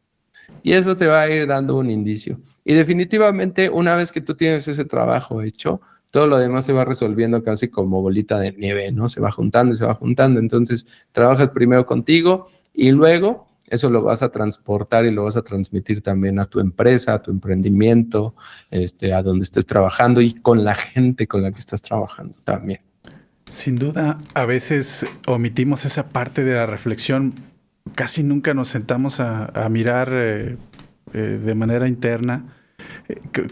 Y eso te va a ir dando un indicio. Y definitivamente, una vez que tú tienes ese trabajo hecho, todo lo demás se va resolviendo casi como bolita de nieve, ¿no? Se va juntando y se va juntando. Entonces, trabajas primero contigo y luego eso lo vas a transportar y lo vas a transmitir también a tu empresa, a tu emprendimiento, a donde estés trabajando y con la gente con la que estás trabajando también. Sin duda, a veces omitimos esa parte de la reflexión. Casi nunca nos sentamos a mirar de manera interna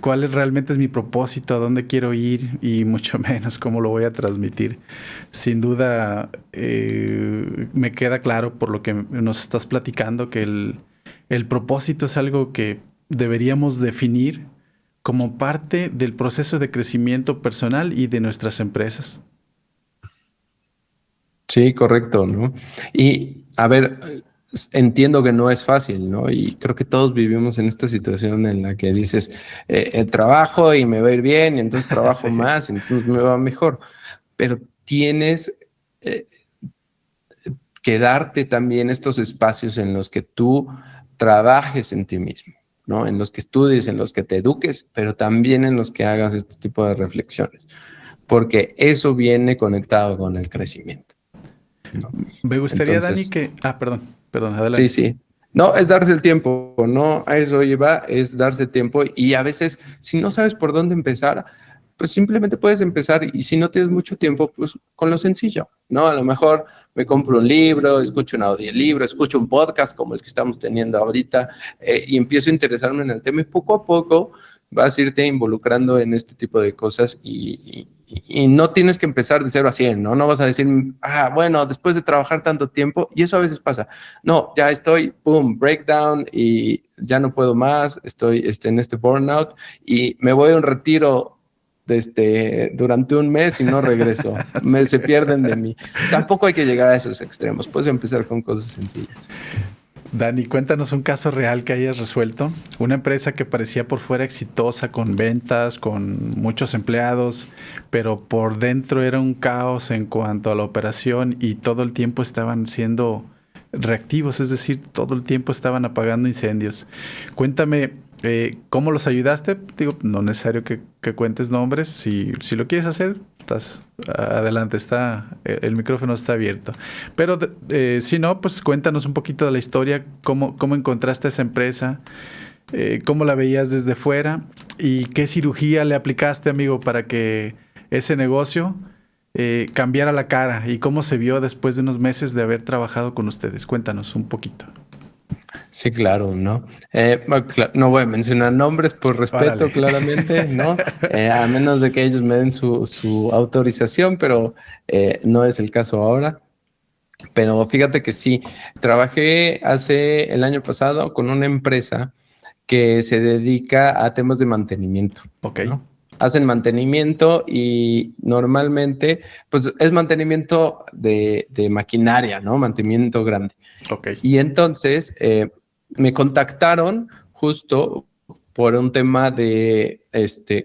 cuál realmente es mi propósito, a dónde quiero ir y mucho menos cómo lo voy a transmitir. Sin duda, me queda claro por lo que nos estás platicando que el propósito es algo que deberíamos definir como parte del proceso de crecimiento personal y de nuestras empresas. Sí, correcto, ¿no? Y a ver, entiendo que no es fácil, ¿no? Y creo que todos vivimos en esta situación en la que dices, trabajo y me va a ir bien, y entonces trabajo más, y entonces me va mejor. Pero tienes que darte también estos espacios en los que tú trabajes en ti mismo, ¿no? En los que estudies, en los que te eduques, pero también en los que hagas este tipo de reflexiones, porque eso viene conectado con el crecimiento, ¿no? Me gustaría, Entonces, Dani, que... Ah, perdón, sí, adelante. sí. No, es darse el tiempo, no a eso iba, es darse tiempo y a veces si no sabes por dónde empezar, pues simplemente puedes empezar y si no tienes mucho tiempo, pues con lo sencillo, ¿no? A lo mejor me compro un libro, escucho un audiolibro, escucho un podcast como el que estamos teniendo ahorita y empiezo a interesarme en el tema y poco a poco vas a irte involucrando en este tipo de cosas y no tienes que empezar de 0 a 100, ¿no? No vas a decir, bueno, después de trabajar tanto tiempo, y eso a veces pasa, no, ya estoy, boom, breakdown y ya no puedo más, estoy en este burnout y me voy a un retiro durante un mes y no regreso, Sí. se pierden de mí. Tampoco hay que llegar a esos extremos, puedes empezar con cosas sencillas. Dani, cuéntanos un caso real que hayas resuelto. Una empresa que parecía por fuera exitosa, con ventas, con muchos empleados, pero por dentro era un caos en cuanto a la operación y todo el tiempo estaban siendo reactivos, es decir, todo el tiempo estaban apagando incendios. Cuéntame, ¿cómo los ayudaste? Digo, no necesario que cuentes nombres. Si lo quieres hacer, estás adelante, el micrófono está abierto. Pero si no, pues cuéntanos un poquito de la historia, cómo encontraste esa empresa, cómo la veías desde fuera y qué cirugía le aplicaste, amigo, para que ese negocio cambiara la cara y cómo se vio después de unos meses de haber trabajado con ustedes. Cuéntanos un poquito. Sí, claro, ¿no? No voy a mencionar nombres por respeto, Órale. claramente, ¿no? A menos de que ellos me den su autorización, pero no es el caso ahora. Pero fíjate que sí, trabajé el año pasado con una empresa que se dedica a temas de mantenimiento, Ok. ¿no? Hacen mantenimiento y normalmente, pues es mantenimiento de maquinaria, ¿no? Mantenimiento grande. Ok. Y entonces me contactaron justo por un tema de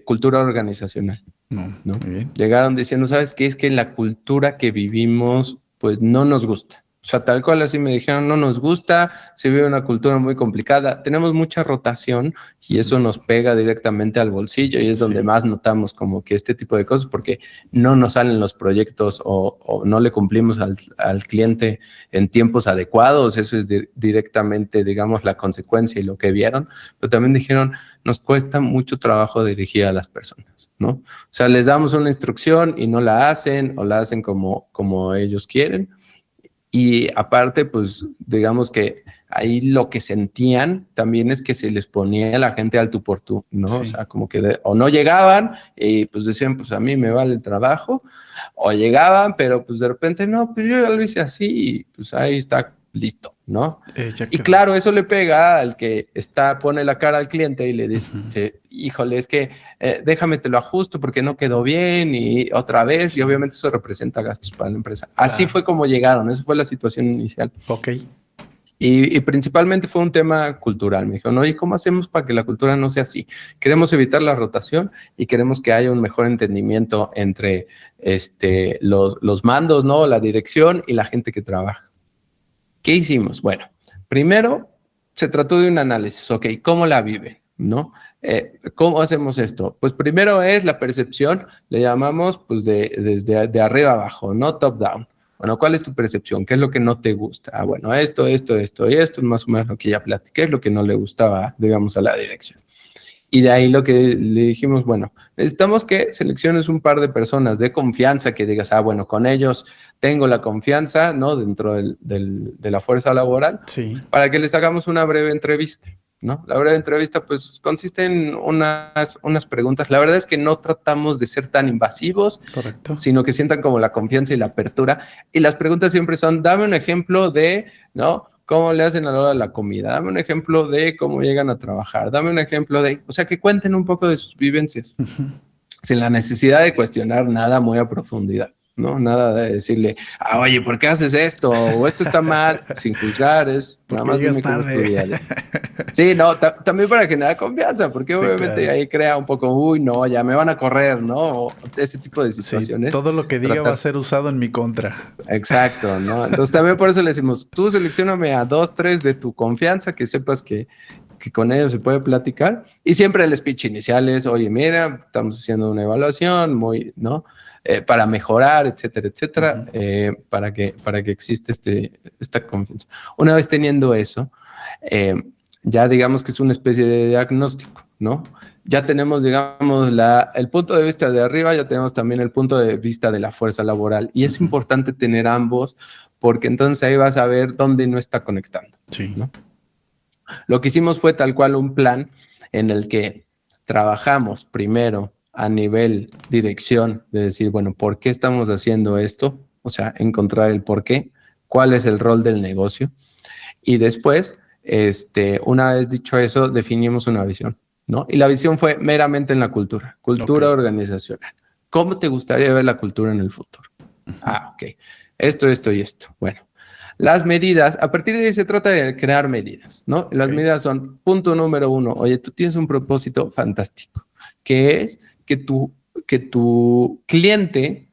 cultura organizacional, No, ¿no? muy bien. Llegaron diciendo, ¿sabes qué? Es que la cultura que vivimos, pues no nos gusta. O sea, tal cual así me dijeron, no nos gusta, se vive una cultura muy complicada, tenemos mucha rotación y eso nos pega directamente al bolsillo y es donde Sí. más notamos como que este tipo de cosas porque no nos salen los proyectos o no le cumplimos al cliente en tiempos adecuados, eso es directamente, digamos, la consecuencia y lo que vieron, pero también dijeron, nos cuesta mucho trabajo dirigir a las personas, ¿no? O sea, les damos una instrucción y no la hacen o la hacen como ellos quieren. Y aparte, pues digamos que ahí lo que sentían también es que se les ponía a la gente al tú por tú, ¿no? Sí. O sea, como que o no llegaban y pues decían, pues a mí me vale el trabajo, o llegaban, pero pues de repente, no, pues yo ya lo hice así y pues ahí está listo, ¿no? Ya Y quedó. claro, eso le pega al que pone la cara al cliente y le dice, híjole, es que déjame te lo ajusto porque no quedó bien y otra vez, y obviamente eso representa gastos para la empresa. Así Claro. fue como llegaron, esa fue la situación inicial. Ok. Y principalmente fue un tema cultural. Me dijo, no, ¿y cómo hacemos para que la cultura no sea así? Queremos evitar la rotación y queremos que haya un mejor entendimiento entre los mandos, ¿no? La dirección y la gente que trabaja. ¿Qué hicimos? Bueno, primero se trató de un análisis, ok, ¿cómo la viven? ¿No? ¿Cómo hacemos esto? Pues primero es la percepción, le llamamos pues desde de arriba abajo, no top down. Bueno, ¿cuál es tu percepción? ¿Qué es lo que no te gusta? Bueno, esto y esto es más o menos lo que ya platiqué, es lo que no le gustaba, digamos, a la dirección. Y de ahí lo que le dijimos, bueno, necesitamos que selecciones un par de personas de confianza, que digas, bueno, con ellos tengo la confianza, ¿no? Dentro de la fuerza laboral, Sí. para que les hagamos una breve entrevista, ¿no? La breve entrevista, pues, consiste en unas preguntas. La verdad es que no tratamos de ser tan invasivos, Correcto. sino que sientan como la confianza y la apertura. Y las preguntas siempre son, dame un ejemplo de, ¿no? ¿Cómo le hacen a la hora de la comida? Dame un ejemplo de cómo llegan a trabajar. Dame un ejemplo o sea, que cuenten un poco de sus vivencias, sin la necesidad de cuestionar nada muy a profundidad, ¿no? Nada de decirle, oye, ¿por qué haces esto? O esto está mal, sin juzgar, es nada más dime cómo es tu día a día. Sí, no, también para generar confianza, porque Sí, obviamente claro. ahí crea un poco, no, ya me van a correr, ¿no? O ese tipo de Sí, situaciones. todo lo que diga va a Tratar. ser usado en mi contra. Exacto, ¿no? Entonces también por eso le decimos, tú seleccióname a 2, 3 de tu confianza, que sepas que con ellos se puede platicar. Y siempre el speech inicial es, oye, mira, estamos haciendo una evaluación muy, ¿no? Para mejorar, etcétera, etcétera, para que exista esta confianza. Una vez teniendo eso, eh, ya digamos que es una especie de diagnóstico, ¿no? Ya tenemos, digamos, el punto de vista de arriba, ya tenemos también el punto de vista de la fuerza laboral. Y es importante tener ambos, porque entonces ahí vas a ver dónde no está conectando, Sí. ¿no? Lo que hicimos fue tal cual un plan en el que trabajamos primero a nivel dirección, de decir, bueno, ¿por qué estamos haciendo esto? O sea, encontrar el por qué, cuál es el rol del negocio. Y después, una vez dicho eso, definimos una visión, ¿no? Y la visión fue meramente en la cultura Ok. organizacional. ¿Cómo te gustaría ver la cultura en el futuro? Ok. Esto y esto. Bueno, las medidas, a partir de ahí se trata de crear medidas, ¿no? Las Ok. medidas son, punto número 1, oye, tú tienes un propósito fantástico, que es que tu cliente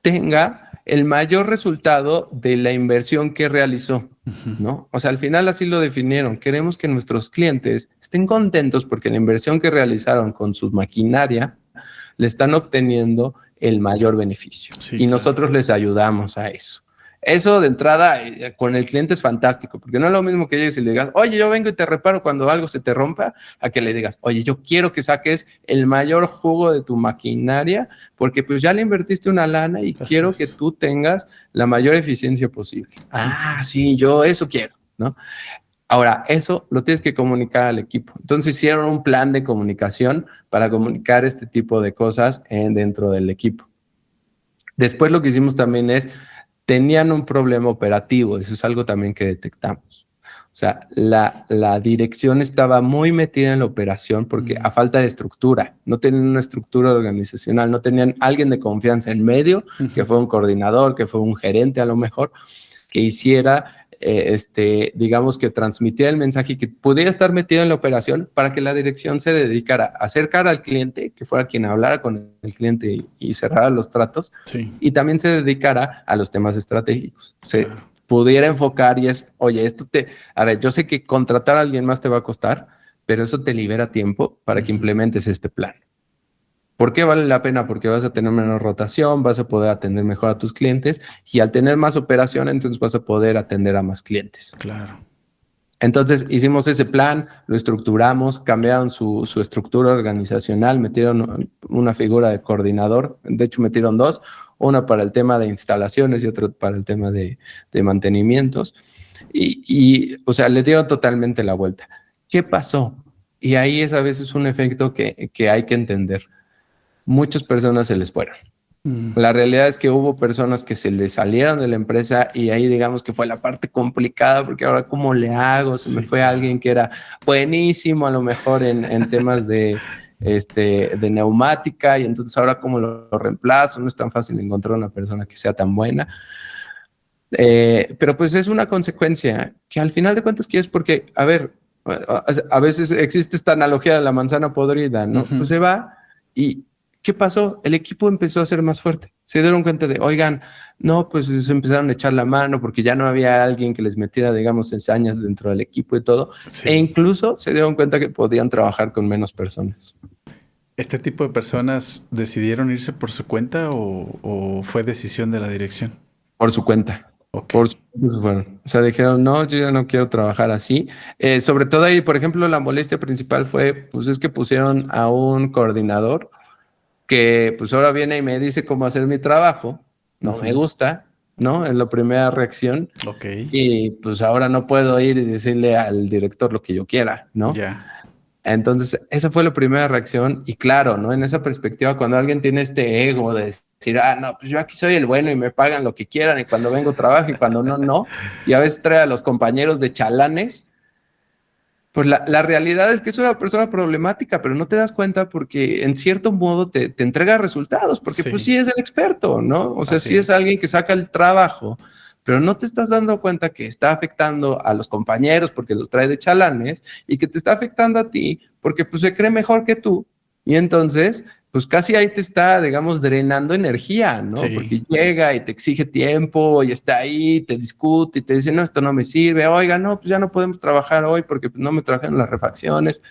tenga el mayor resultado de la inversión que realizó, ¿no? O sea, al final así lo definieron. Queremos que nuestros clientes estén contentos porque la inversión que realizaron con su maquinaria le están obteniendo el mayor beneficio. Sí, Y claro. nosotros les ayudamos a eso. Eso de entrada con el cliente es fantástico, porque no es lo mismo que llegues y le digas, oye, yo vengo y te reparo cuando algo se te rompa, a que le digas, oye, yo quiero que saques el mayor jugo de tu maquinaria, porque pues ya le invertiste una lana y Así quiero que es. tú tengas la mayor eficiencia posible. Sí, yo eso quiero, ¿no? Ahora, eso lo tienes que comunicar al equipo. Entonces hicieron un plan de comunicación para comunicar este tipo de cosas dentro del equipo. Después lo que hicimos también es, tenían un problema operativo, eso es algo también que detectamos. O sea, la dirección estaba muy metida en la operación porque a falta de estructura, no tenían una estructura organizacional, no tenían alguien de confianza en medio, que fue un coordinador, que fue un gerente a lo mejor, que hiciera digamos que transmitiera el mensaje y que pudiera estar metido en la operación para que la dirección se dedicara a acercar al cliente, que fuera quien hablara con el cliente y cerrara los tratos, Sí, y también se dedicara a los temas estratégicos. Se claro. pudiera enfocar y es, oye, a ver, yo sé que contratar a alguien más te va a costar, pero eso te libera tiempo para que implementes este plan. ¿Por qué vale la pena? Porque vas a tener menos rotación, vas a poder atender mejor a tus clientes y al tener más operación, entonces vas a poder atender a más clientes. Claro. Entonces hicimos ese plan, lo estructuramos, cambiaron su estructura organizacional, metieron una figura de coordinador, de hecho metieron dos, una para el tema de instalaciones y otra para el tema de mantenimientos o sea, le dieron totalmente la vuelta. ¿Qué pasó? Y ahí es a veces un efecto que hay que entender. Muchas personas se les fueron. La realidad es que hubo personas que se les salieron de la empresa y ahí digamos que fue la parte complicada porque ahora cómo le hago, se me Sí, fue claro. alguien que era buenísimo a lo mejor en temas de neumática y entonces ahora cómo lo reemplazo, no es tan fácil encontrar una persona que sea tan buena. Pero pues es una consecuencia que al final de cuentas quieres porque, a ver, a veces existe esta analogía de la manzana podrida, ¿no? Pues se va y ¿qué pasó? El equipo empezó a ser más fuerte. Se dieron cuenta de, oigan, no, pues se empezaron a echar la mano porque ya no había alguien que les metiera, digamos, ensañas dentro del equipo y todo. E Sí. incluso se dieron cuenta que podían trabajar con menos personas. ¿Este tipo de personas decidieron irse por su cuenta o fue decisión de la dirección? Por su cuenta. Ok. Por su cuenta se fueron. O sea, dijeron, no, yo ya no quiero trabajar así. Sobre todo ahí, por ejemplo, la molestia principal fue, pues es que pusieron a un coordinador que pues ahora viene y me dice cómo hacer mi trabajo. No me gusta, ¿no? Es la primera reacción. Ok. Y pues ahora no puedo ir y decirle al director lo que yo quiera, ¿no? Ya. Entonces, esa fue la primera reacción y claro, ¿no? En esa perspectiva, cuando alguien tiene este ego de decir, no, pues yo aquí soy el bueno y me pagan lo que quieran y cuando vengo trabajo y cuando no, no, y a veces trae a los compañeros de chalanes, Pues la realidad es que es una persona problemática, pero no te das cuenta porque en cierto modo te entrega resultados, porque pues Sí, sí es el experto, ¿no? O sea, así sí es es. alguien que saca el trabajo, pero no te estás dando cuenta que está afectando a los compañeros porque los trae de chalanes y que te está afectando a ti porque pues se cree mejor que tú y entonces pues casi ahí te está, digamos, drenando energía, ¿no? Sí. Porque llega y te exige tiempo y está ahí, te discute y te dice, no, esto no me sirve, oiga, no, pues ya no podemos trabajar hoy porque pues, no me trajeron las refacciones.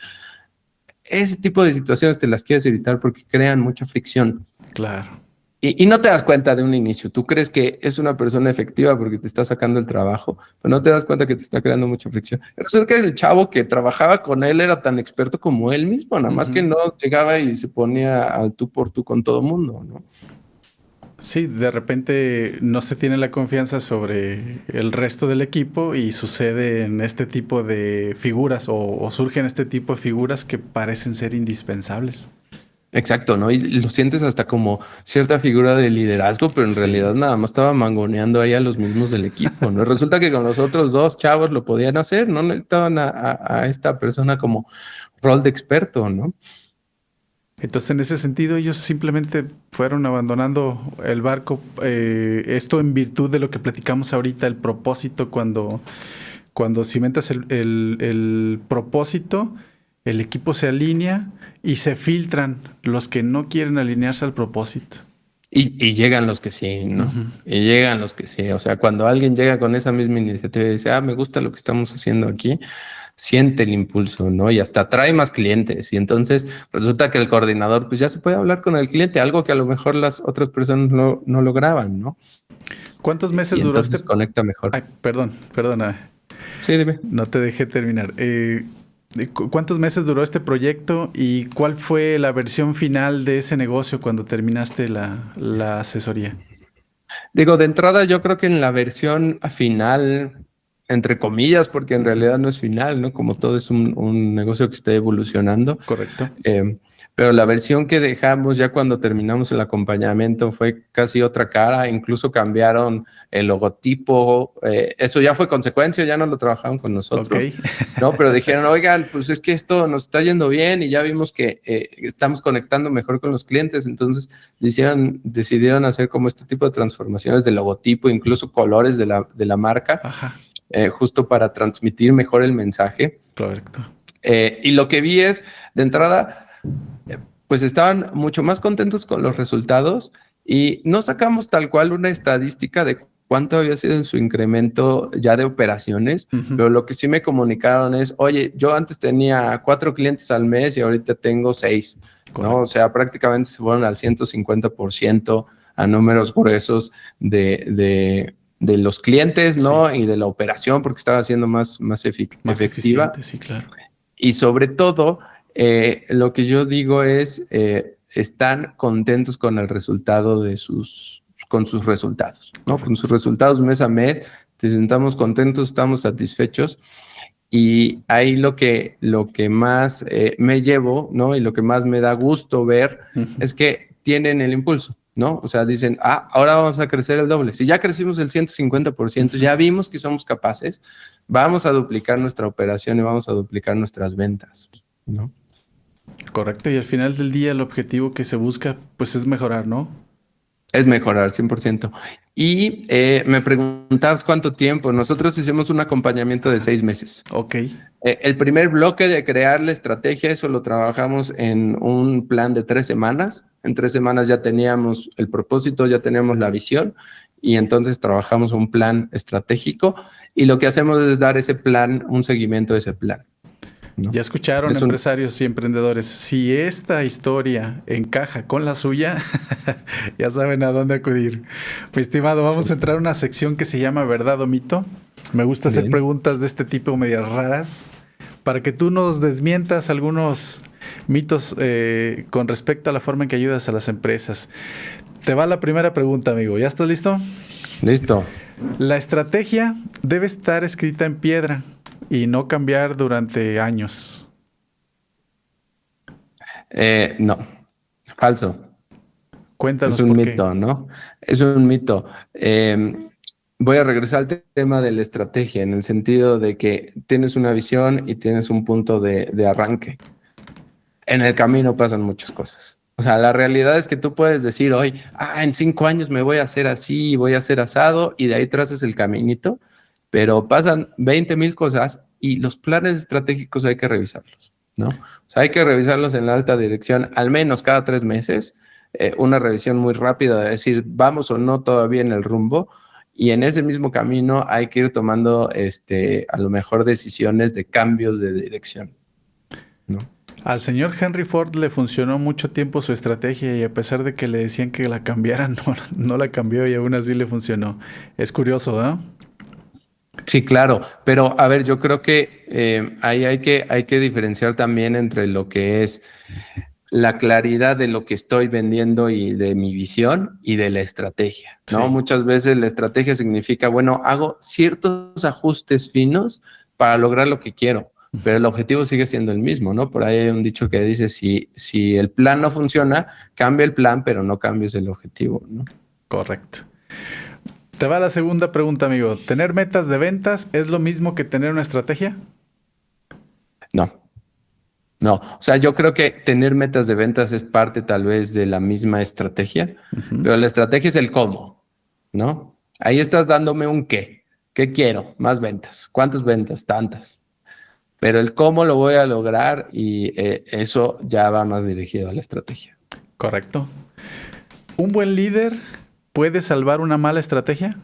Ese tipo de situaciones te las quieres evitar porque crean mucha fricción. Claro. Y no te das cuenta de un inicio. Tú crees que es una persona efectiva porque te está sacando el trabajo, pero no te das cuenta que te está creando mucha fricción. Resulta que el chavo que trabajaba con él era tan experto como él mismo, nada más que Ujú. no llegaba y se ponía al tú por tú con todo el mundo, ¿no? Sí, de repente no se tiene la confianza sobre el resto del equipo y sucede en este tipo de figuras o surgen este tipo de figuras que parecen ser indispensables. Exacto, ¿no? Y lo sientes hasta como cierta figura de liderazgo, pero en realidad Sí. nada más estaba mangoneando ahí a los mismos del equipo, ¿no? Resulta que con los otros dos chavos lo podían hacer, no necesitaban a esta persona como rol de experto, ¿no? Entonces, en ese sentido, ellos simplemente fueron abandonando el barco. Esto en virtud de lo que platicamos ahorita, el propósito, cuando cimentas el propósito, el equipo se alinea y se filtran los que no quieren alinearse al propósito. Y llegan los que sí, ¿no? Ujú. Y llegan los que sí. O sea, cuando alguien llega con esa misma iniciativa y dice, me gusta lo que estamos haciendo aquí, siente el impulso, ¿no? Y hasta trae más clientes. Y entonces resulta que el coordinador, pues ya se puede hablar con el cliente, algo que a lo mejor las otras personas no lograban, ¿no? ¿Cuántos Y meses duró entonces este? conecta mejor. Ay, perdón, perdona, Sí, dime. no te dejé terminar. ¿Cuántos meses duró este proyecto y cuál fue la versión final de ese negocio cuando terminaste la asesoría? Digo, de entrada, yo creo que en la versión final, entre comillas, porque en Ujú. realidad no es final, ¿no? Como todo es un negocio que está evolucionando. Correcto. Eh, pero la versión que dejamos ya cuando terminamos el acompañamiento fue casi otra cara, incluso cambiaron el logotipo, eso ya fue consecuencia, ya no lo trabajaron con Ok. nosotros, ¿no? Pero dijeron, oigan, pues es que esto nos está yendo bien y ya vimos que estamos conectando mejor con los clientes, entonces decidieron hacer como este tipo de transformaciones de logotipo, incluso colores de la marca, Ajá. justo para transmitir mejor el mensaje. Correcto. Y lo que vi es, de entrada, pues estaban mucho más contentos con los resultados y no sacamos tal cual una estadística de cuánto había sido en su incremento ya de operaciones, Ujú. pero lo que sí me comunicaron es, oye, yo antes tenía 4 clientes al mes y ahorita tengo 6, ¿no? O Correcto. sea, prácticamente se fueron al 150% a números gruesos de los clientes, Sí. ¿no? Y de la operación, porque estaba siendo más Más efectiva. eficiente, sí, claro. Y sobre todo, lo que yo digo es, están contentos con el resultado con sus resultados, ¿no? Con sus Correcto. resultados mes a mes, te sentamos contentos, estamos satisfechos. Y ahí lo que más me llevo, ¿no? Y lo que más me da gusto ver Ujú. es que tienen el impulso, ¿no? O sea, dicen, ahora vamos a crecer el doble. Si ya crecimos el 150%, Ujú. ya vimos que somos capaces, vamos a duplicar nuestra operación y vamos a duplicar nuestras ventas, ¿no? Correcto. Y al final del día el objetivo que se busca pues es mejorar, ¿no? Es mejorar 100%. Y me preguntabas cuánto tiempo. Nosotros hicimos un acompañamiento de Ajá. 6 meses. Ok. El primer bloque de crear la estrategia, eso lo trabajamos en un plan de 3 semanas. En 3 semanas ya teníamos el propósito, ya teníamos la visión y entonces trabajamos un plan estratégico y lo que hacemos es dar ese plan, un seguimiento de ese plan, ¿no? Ya escucharon, Es un, empresarios y emprendedores. Si esta historia encaja con la suya, ya saben a dónde acudir. Mi estimado, vamos a entrar a una sección que se llama ¿Verdad o mito? Me gusta hacer bien. preguntas de este tipo medias raras para que tú nos desmientas algunos mitos con respecto a la forma en que ayudas a las empresas. Te va la primera pregunta, amigo. ¿Ya estás listo? Listo. La estrategia debe estar escrita en piedra y no cambiar durante años. No, falso. Es Cuéntanos un por qué. mito, ¿no? Es un mito. voy a regresar al tema de la estrategia, en el sentido de que tienes una visión y tienes un punto de arranque. En el camino pasan muchas cosas. O sea, la realidad es que tú puedes decir hoy, en 5 años me voy a hacer así, voy a hacer asado, y de ahí traces el caminito, pero pasan 20,000 cosas y los planes estratégicos hay que revisarlos, ¿no? O sea, hay que revisarlos en la alta dirección al menos cada 3 meses, una revisión muy rápida de decir, vamos o no todavía en el rumbo, y en ese mismo camino hay que ir tomando a lo mejor decisiones de cambios de dirección, ¿no? Al señor Henry Ford le funcionó mucho tiempo su estrategia y a pesar de que le decían que la cambiara, no la cambió y aún así le funcionó. Es curioso, ¿no? Sí, claro, pero a ver, yo creo que ahí hay que diferenciar también entre lo que es la claridad de lo que estoy vendiendo y de mi visión y de la estrategia, ¿no? Sí. Muchas veces la estrategia significa, bueno, hago ciertos ajustes finos para lograr lo que quiero, pero el objetivo sigue siendo el mismo, ¿no? Por ahí hay un dicho que dice, si el plan no funciona, cambia el plan, pero no cambies el objetivo, ¿no? Correcto. Te va la segunda pregunta, amigo. ¿Tener metas de ventas es lo mismo que tener una estrategia? No. No, o sea, yo creo que tener metas de ventas es parte tal vez de la misma estrategia, pero la estrategia es el cómo, ¿no? Ahí estás dándome un qué. ¿Qué quiero? Más ventas. ¿Cuántas ventas? Tantas. Pero el cómo lo voy a lograr y eso ya va más dirigido a la estrategia. Correcto. ¿Un buen líder puede salvar una mala estrategia?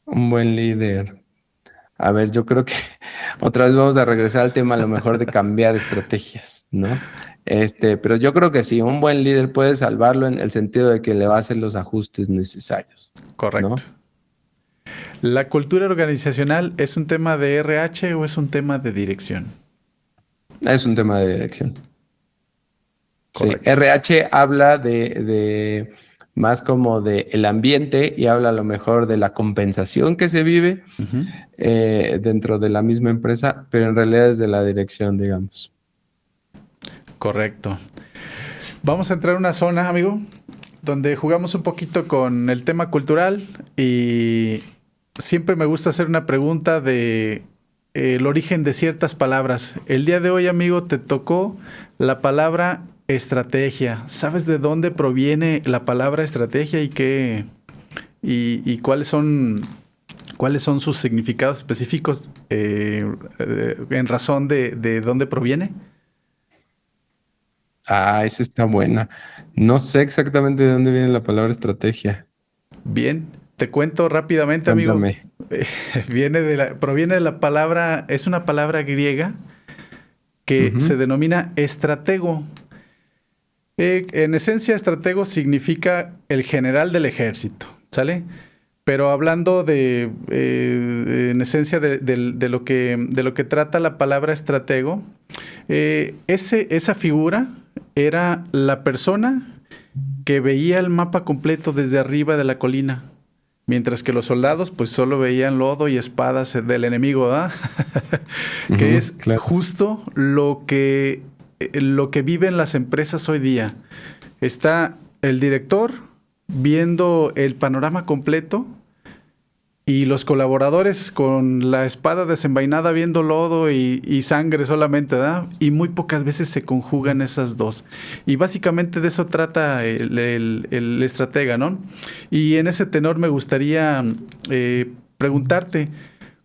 Un buen líder. A ver, yo creo que otra vez vamos a regresar al tema a lo mejor de cambiar estrategias, ¿no? Pero yo creo que sí, un buen líder puede salvarlo en el sentido de que le va a hacer los ajustes necesarios. Correcto. ¿No? ¿La cultura organizacional es un tema de RH o es un tema de dirección? Es un tema de dirección. Sí, Correcto. RH habla de más como de el ambiente y habla a lo mejor de la compensación que se vive dentro de la misma empresa, pero en realidad es de la dirección, digamos. Correcto. Vamos a entrar a una zona, amigo, donde jugamos un poquito con el tema cultural y siempre me gusta hacer una pregunta de el origen de ciertas palabras. El día de hoy, amigo, te tocó la palabra estrategia. ¿Sabes de dónde proviene la palabra estrategia y qué y cuáles son sus significados específicos en razón de dónde proviene? Esa está buena. No sé exactamente de dónde viene la palabra estrategia. Bien, te cuento rápidamente, amigo. Cuéntame. Proviene de la palabra, es una palabra griega que se denomina estratego. En esencia, estratego significa el general del ejército, ¿sale? Pero hablando en esencia de lo que trata la palabra estratego, esa figura era la persona que veía el mapa completo desde arriba de la colina, mientras que los soldados pues solo veían lodo y espadas del enemigo, ¿verdad? Que es claro. justo lo que viven las empresas hoy día. Está el director viendo el panorama completo y los colaboradores con la espada desenvainada viendo lodo y sangre solamente, ¿verdad? Y muy pocas veces se conjugan esas dos. Y básicamente de eso trata el estratega, ¿no? Y en ese tenor me gustaría preguntarte,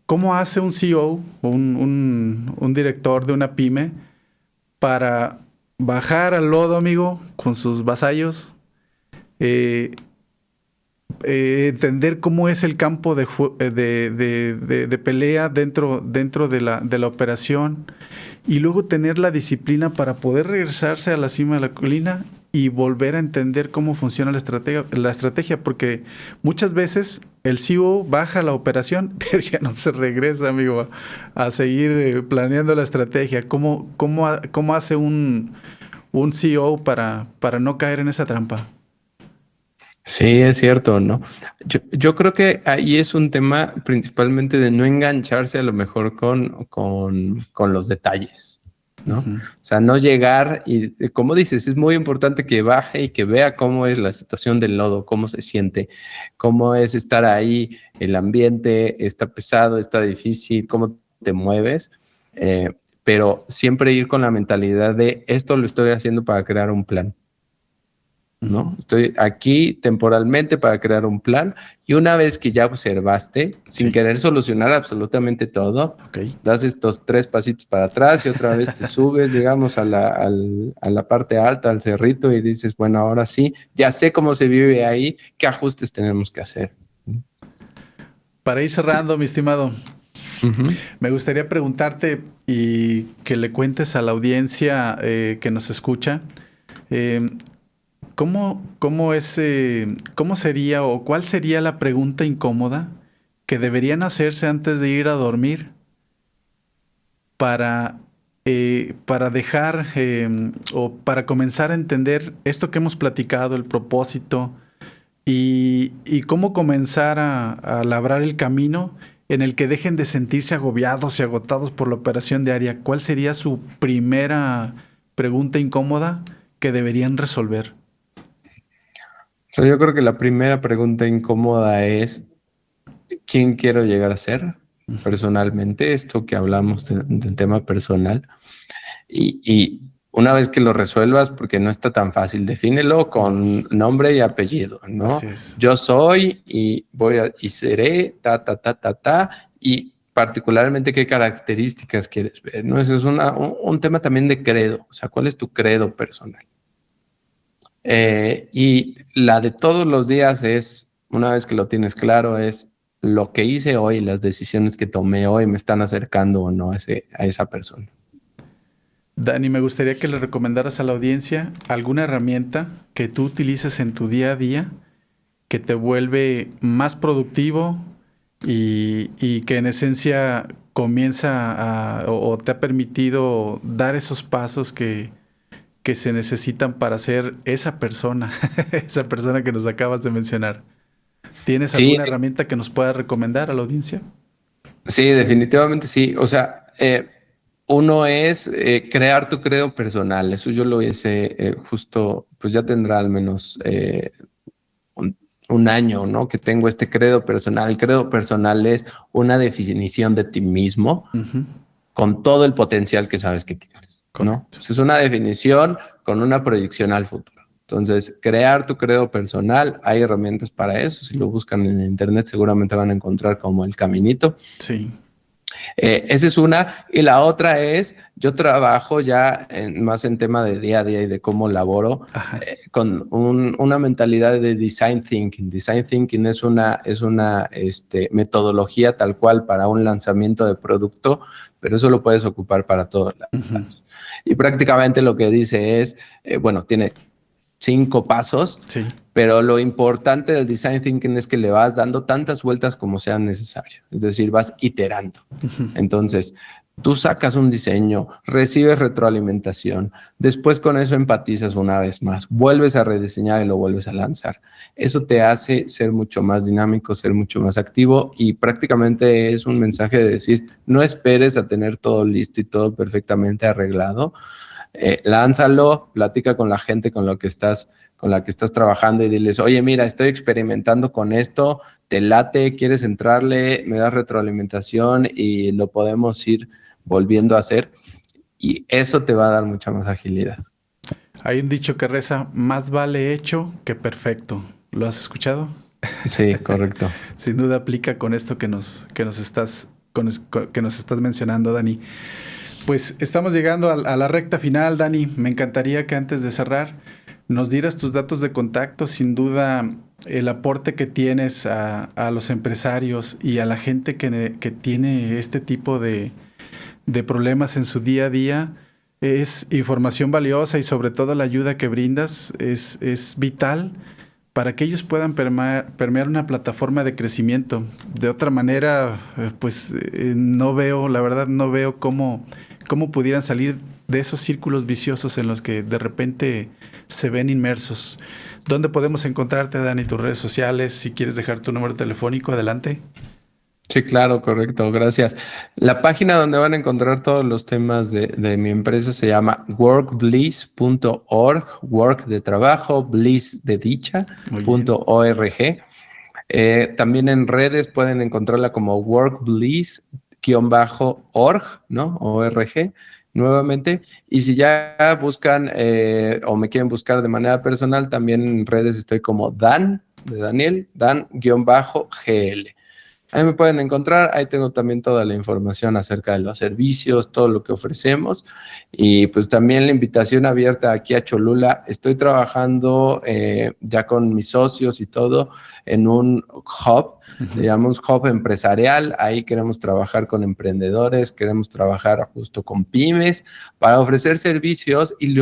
¿cómo hace un CEO o un director de una pyme para bajar al lodo, amigo, con sus vasallos? Entender cómo es el campo de pelea dentro de la operación y luego tener la disciplina para poder regresarse a la cima de la colina y volver a entender cómo funciona la estrategia, porque muchas veces el CEO baja la operación, pero ya no se regresa, amigo, a seguir planeando la estrategia. ¿Cómo hace un CEO para no caer en esa trampa? Sí, es cierto, ¿no? Yo creo que ahí es un tema principalmente de no engancharse a lo mejor con los detalles, ¿no? O sea, no llegar y, como dices, es muy importante que baje y que vea cómo es la situación del lodo, cómo se siente, cómo es estar ahí, el ambiente, está pesado, está difícil, cómo te mueves, pero siempre ir con la mentalidad de esto lo estoy haciendo para crear un plan, ¿no? Estoy aquí temporalmente para crear un plan y una vez que ya observaste, sin querer solucionar absolutamente todo, das estos 3 pasitos para atrás y otra vez te subes, digamos, a la parte alta, al cerrito y dices, bueno, ahora sí, ya sé cómo se vive ahí, qué ajustes tenemos que hacer. Para ir cerrando, mi estimado, me gustaría preguntarte y que le cuentes a la audiencia que nos escucha, ¿cómo sería o cuál sería la pregunta incómoda que deberían hacerse antes de ir a dormir para dejar o para comenzar a entender esto que hemos platicado, el propósito y cómo comenzar a labrar el camino en el que dejen de sentirse agobiados y agotados por la operación diaria? ¿Cuál sería su primera pregunta incómoda que deberían resolver? Yo creo que la primera pregunta incómoda es, ¿quién quiero llegar a ser personalmente? Esto que hablamos del tema personal. Y una vez que lo resuelvas, porque no está tan fácil, defínelo con nombre y apellido, ¿no? Así es. Yo soy y y seré, y particularmente qué características quieres ver, ¿no? Eso es un tema también de credo, o sea, ¿cuál es tu credo personal? Y la de todos los días es, una vez que lo tienes claro, es lo que hice hoy, las decisiones que tomé hoy me están acercando o no a esa persona. Dani, me gustaría que le recomendaras a la audiencia alguna herramienta que tú utilices en tu día a día que te vuelve más productivo y que en esencia comienza o te ha permitido dar esos pasos que se necesitan para ser esa persona, esa persona que nos acabas de mencionar. ¿Tienes Sí, alguna herramienta que nos puedas recomendar a la audiencia? sí, definitivamente sí. O sea, uno es crear tu credo personal. Eso yo lo hice justo, pues ya tendrá al menos un año, ¿no? Que tengo este credo personal. El credo personal es una definición de ti mismo con todo el potencial que sabes que tienes, ¿no? Correcto. Es una definición con una proyección al futuro. Entonces, crear tu credo personal, hay herramientas para eso. Si lo buscan en internet, seguramente van a encontrar como el caminito. Sí. Esa es una. Y la otra es, yo trabajo ya más en tema de día a día y de cómo laboro con una mentalidad de design thinking. Design thinking es una metodología tal cual para un lanzamiento de producto, pero eso lo puedes ocupar para todos lados. Y prácticamente lo que dice es, bueno, tiene 5 pasos, pero lo importante del design thinking es que le vas dando tantas vueltas como sean necesarias, es decir, vas iterando. Entonces, tú sacas un diseño, recibes retroalimentación, después con eso empatizas una vez más, vuelves a rediseñar y lo vuelves a lanzar. Eso te hace ser mucho más dinámico, ser mucho más activo y prácticamente es un mensaje de decir, no esperes a tener todo listo y todo perfectamente arreglado. Lánzalo, platica con la gente con la que estás trabajando y diles, oye, mira, estoy experimentando con esto, te late, quieres entrarle, me das retroalimentación y lo podemos ir volviendo a hacer y eso te va a dar mucha más agilidad. Hay un dicho que reza, más vale hecho que perfecto. ¿Lo has escuchado? Sí, correcto. Sin duda aplica con esto que nos estás mencionando, Dani. Pues estamos llegando a la recta final, Dani. Me encantaría que antes de cerrar nos dieras tus datos de contacto. Sin duda, el aporte que tienes a los empresarios y a la gente que tiene este tipo de problemas en su día a día es información valiosa y sobre todo la ayuda que brindas es vital para que ellos puedan permear una plataforma de crecimiento. De otra manera, pues no veo cómo pudieran salir de esos círculos viciosos en los que de repente se ven inmersos. ¿Dónde podemos encontrarte, Dani? Tus redes sociales, si quieres dejar tu número telefónico, adelante. Sí, claro, correcto, gracias. La página donde van a encontrar todos los temas de mi empresa se llama workbliss.org, work de trabajo, bliss de dicha, Muy bien. .org. También en redes pueden encontrarla como workbliss-org, ¿no? ORG, nuevamente. Y si ya buscan o me quieren buscar de manera personal, también en redes estoy como Dan, de Daniel, Dan-GL. Ahí me pueden encontrar, ahí tengo también toda la información acerca de los servicios, todo lo que ofrecemos y pues también la invitación abierta aquí a Cholula. Estoy trabajando ya con mis socios y todo en un hub, le llamamos hub empresarial. Ahí queremos trabajar con emprendedores, queremos trabajar justo con pymes para ofrecer servicios y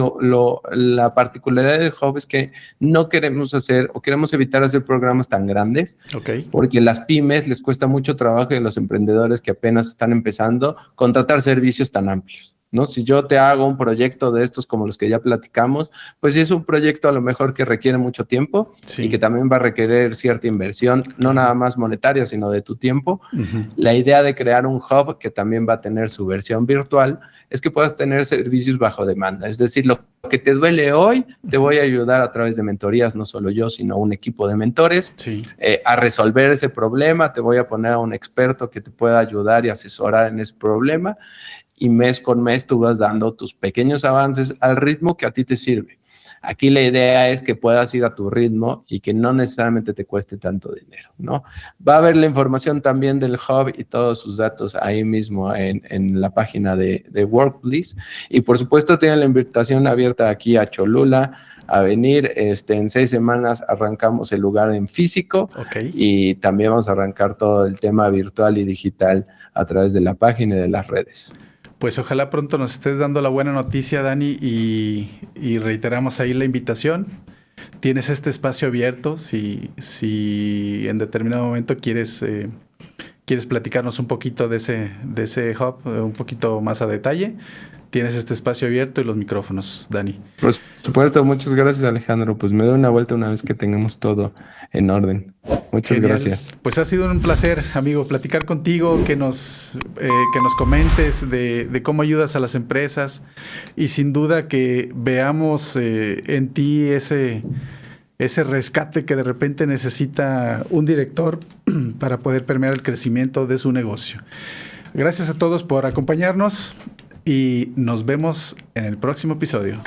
la particularidad del hub es que no queremos hacer o queremos evitar hacer programas tan grandes. Ok. Porque las pymes les cuesta mucho trabajo y a los emprendedores que apenas están empezando contratar servicios tan amplios, ¿no? Si yo te hago un proyecto de estos como los que ya platicamos, pues sí es un proyecto a lo mejor que requiere mucho tiempo y que Sí. también va a requerir cierta inversión, no nada más monetaria, sino de tu tiempo. Ujú. La idea de crear un hub que también va a tener su versión virtual es que puedas tener servicios bajo demanda. Es decir, lo que te duele hoy, te voy a ayudar a través de mentorías, no solo yo, sino un equipo de mentores, Sí. a resolver ese problema. Te voy a poner a un experto que te pueda ayudar y asesorar en ese problema. Y mes con mes tú vas dando tus pequeños avances al ritmo que a ti te sirve. Aquí la idea es que puedas ir a tu ritmo y que no necesariamente te cueste tanto dinero, ¿no? Va a haber la información también del hub y todos sus datos ahí mismo en la página de Workbliss. Y por supuesto tienen la invitación abierta aquí a Cholula a venir. En 6 semanas arrancamos el lugar en físico. Ok. Y también vamos a arrancar todo el tema virtual y digital a través de la página y de las redes. Pues ojalá pronto nos estés dando la buena noticia, Dani, y reiteramos ahí la invitación. Tienes este espacio abierto si en determinado momento quieres platicarnos un poquito de ese hub, un poquito más a detalle. Tienes este espacio abierto y los micrófonos, Dani. Por supuesto, muchas gracias, Alejandro. Pues me doy una vuelta una vez que tengamos todo en orden. Muchas Genial. gracias. Pues ha sido un placer, amigo, platicar contigo, que nos comentes de cómo ayudas a las empresas y sin duda que veamos en ti ese rescate que de repente necesita un director para poder permear el crecimiento de su negocio. Gracias a todos por acompañarnos y nos vemos en el próximo episodio.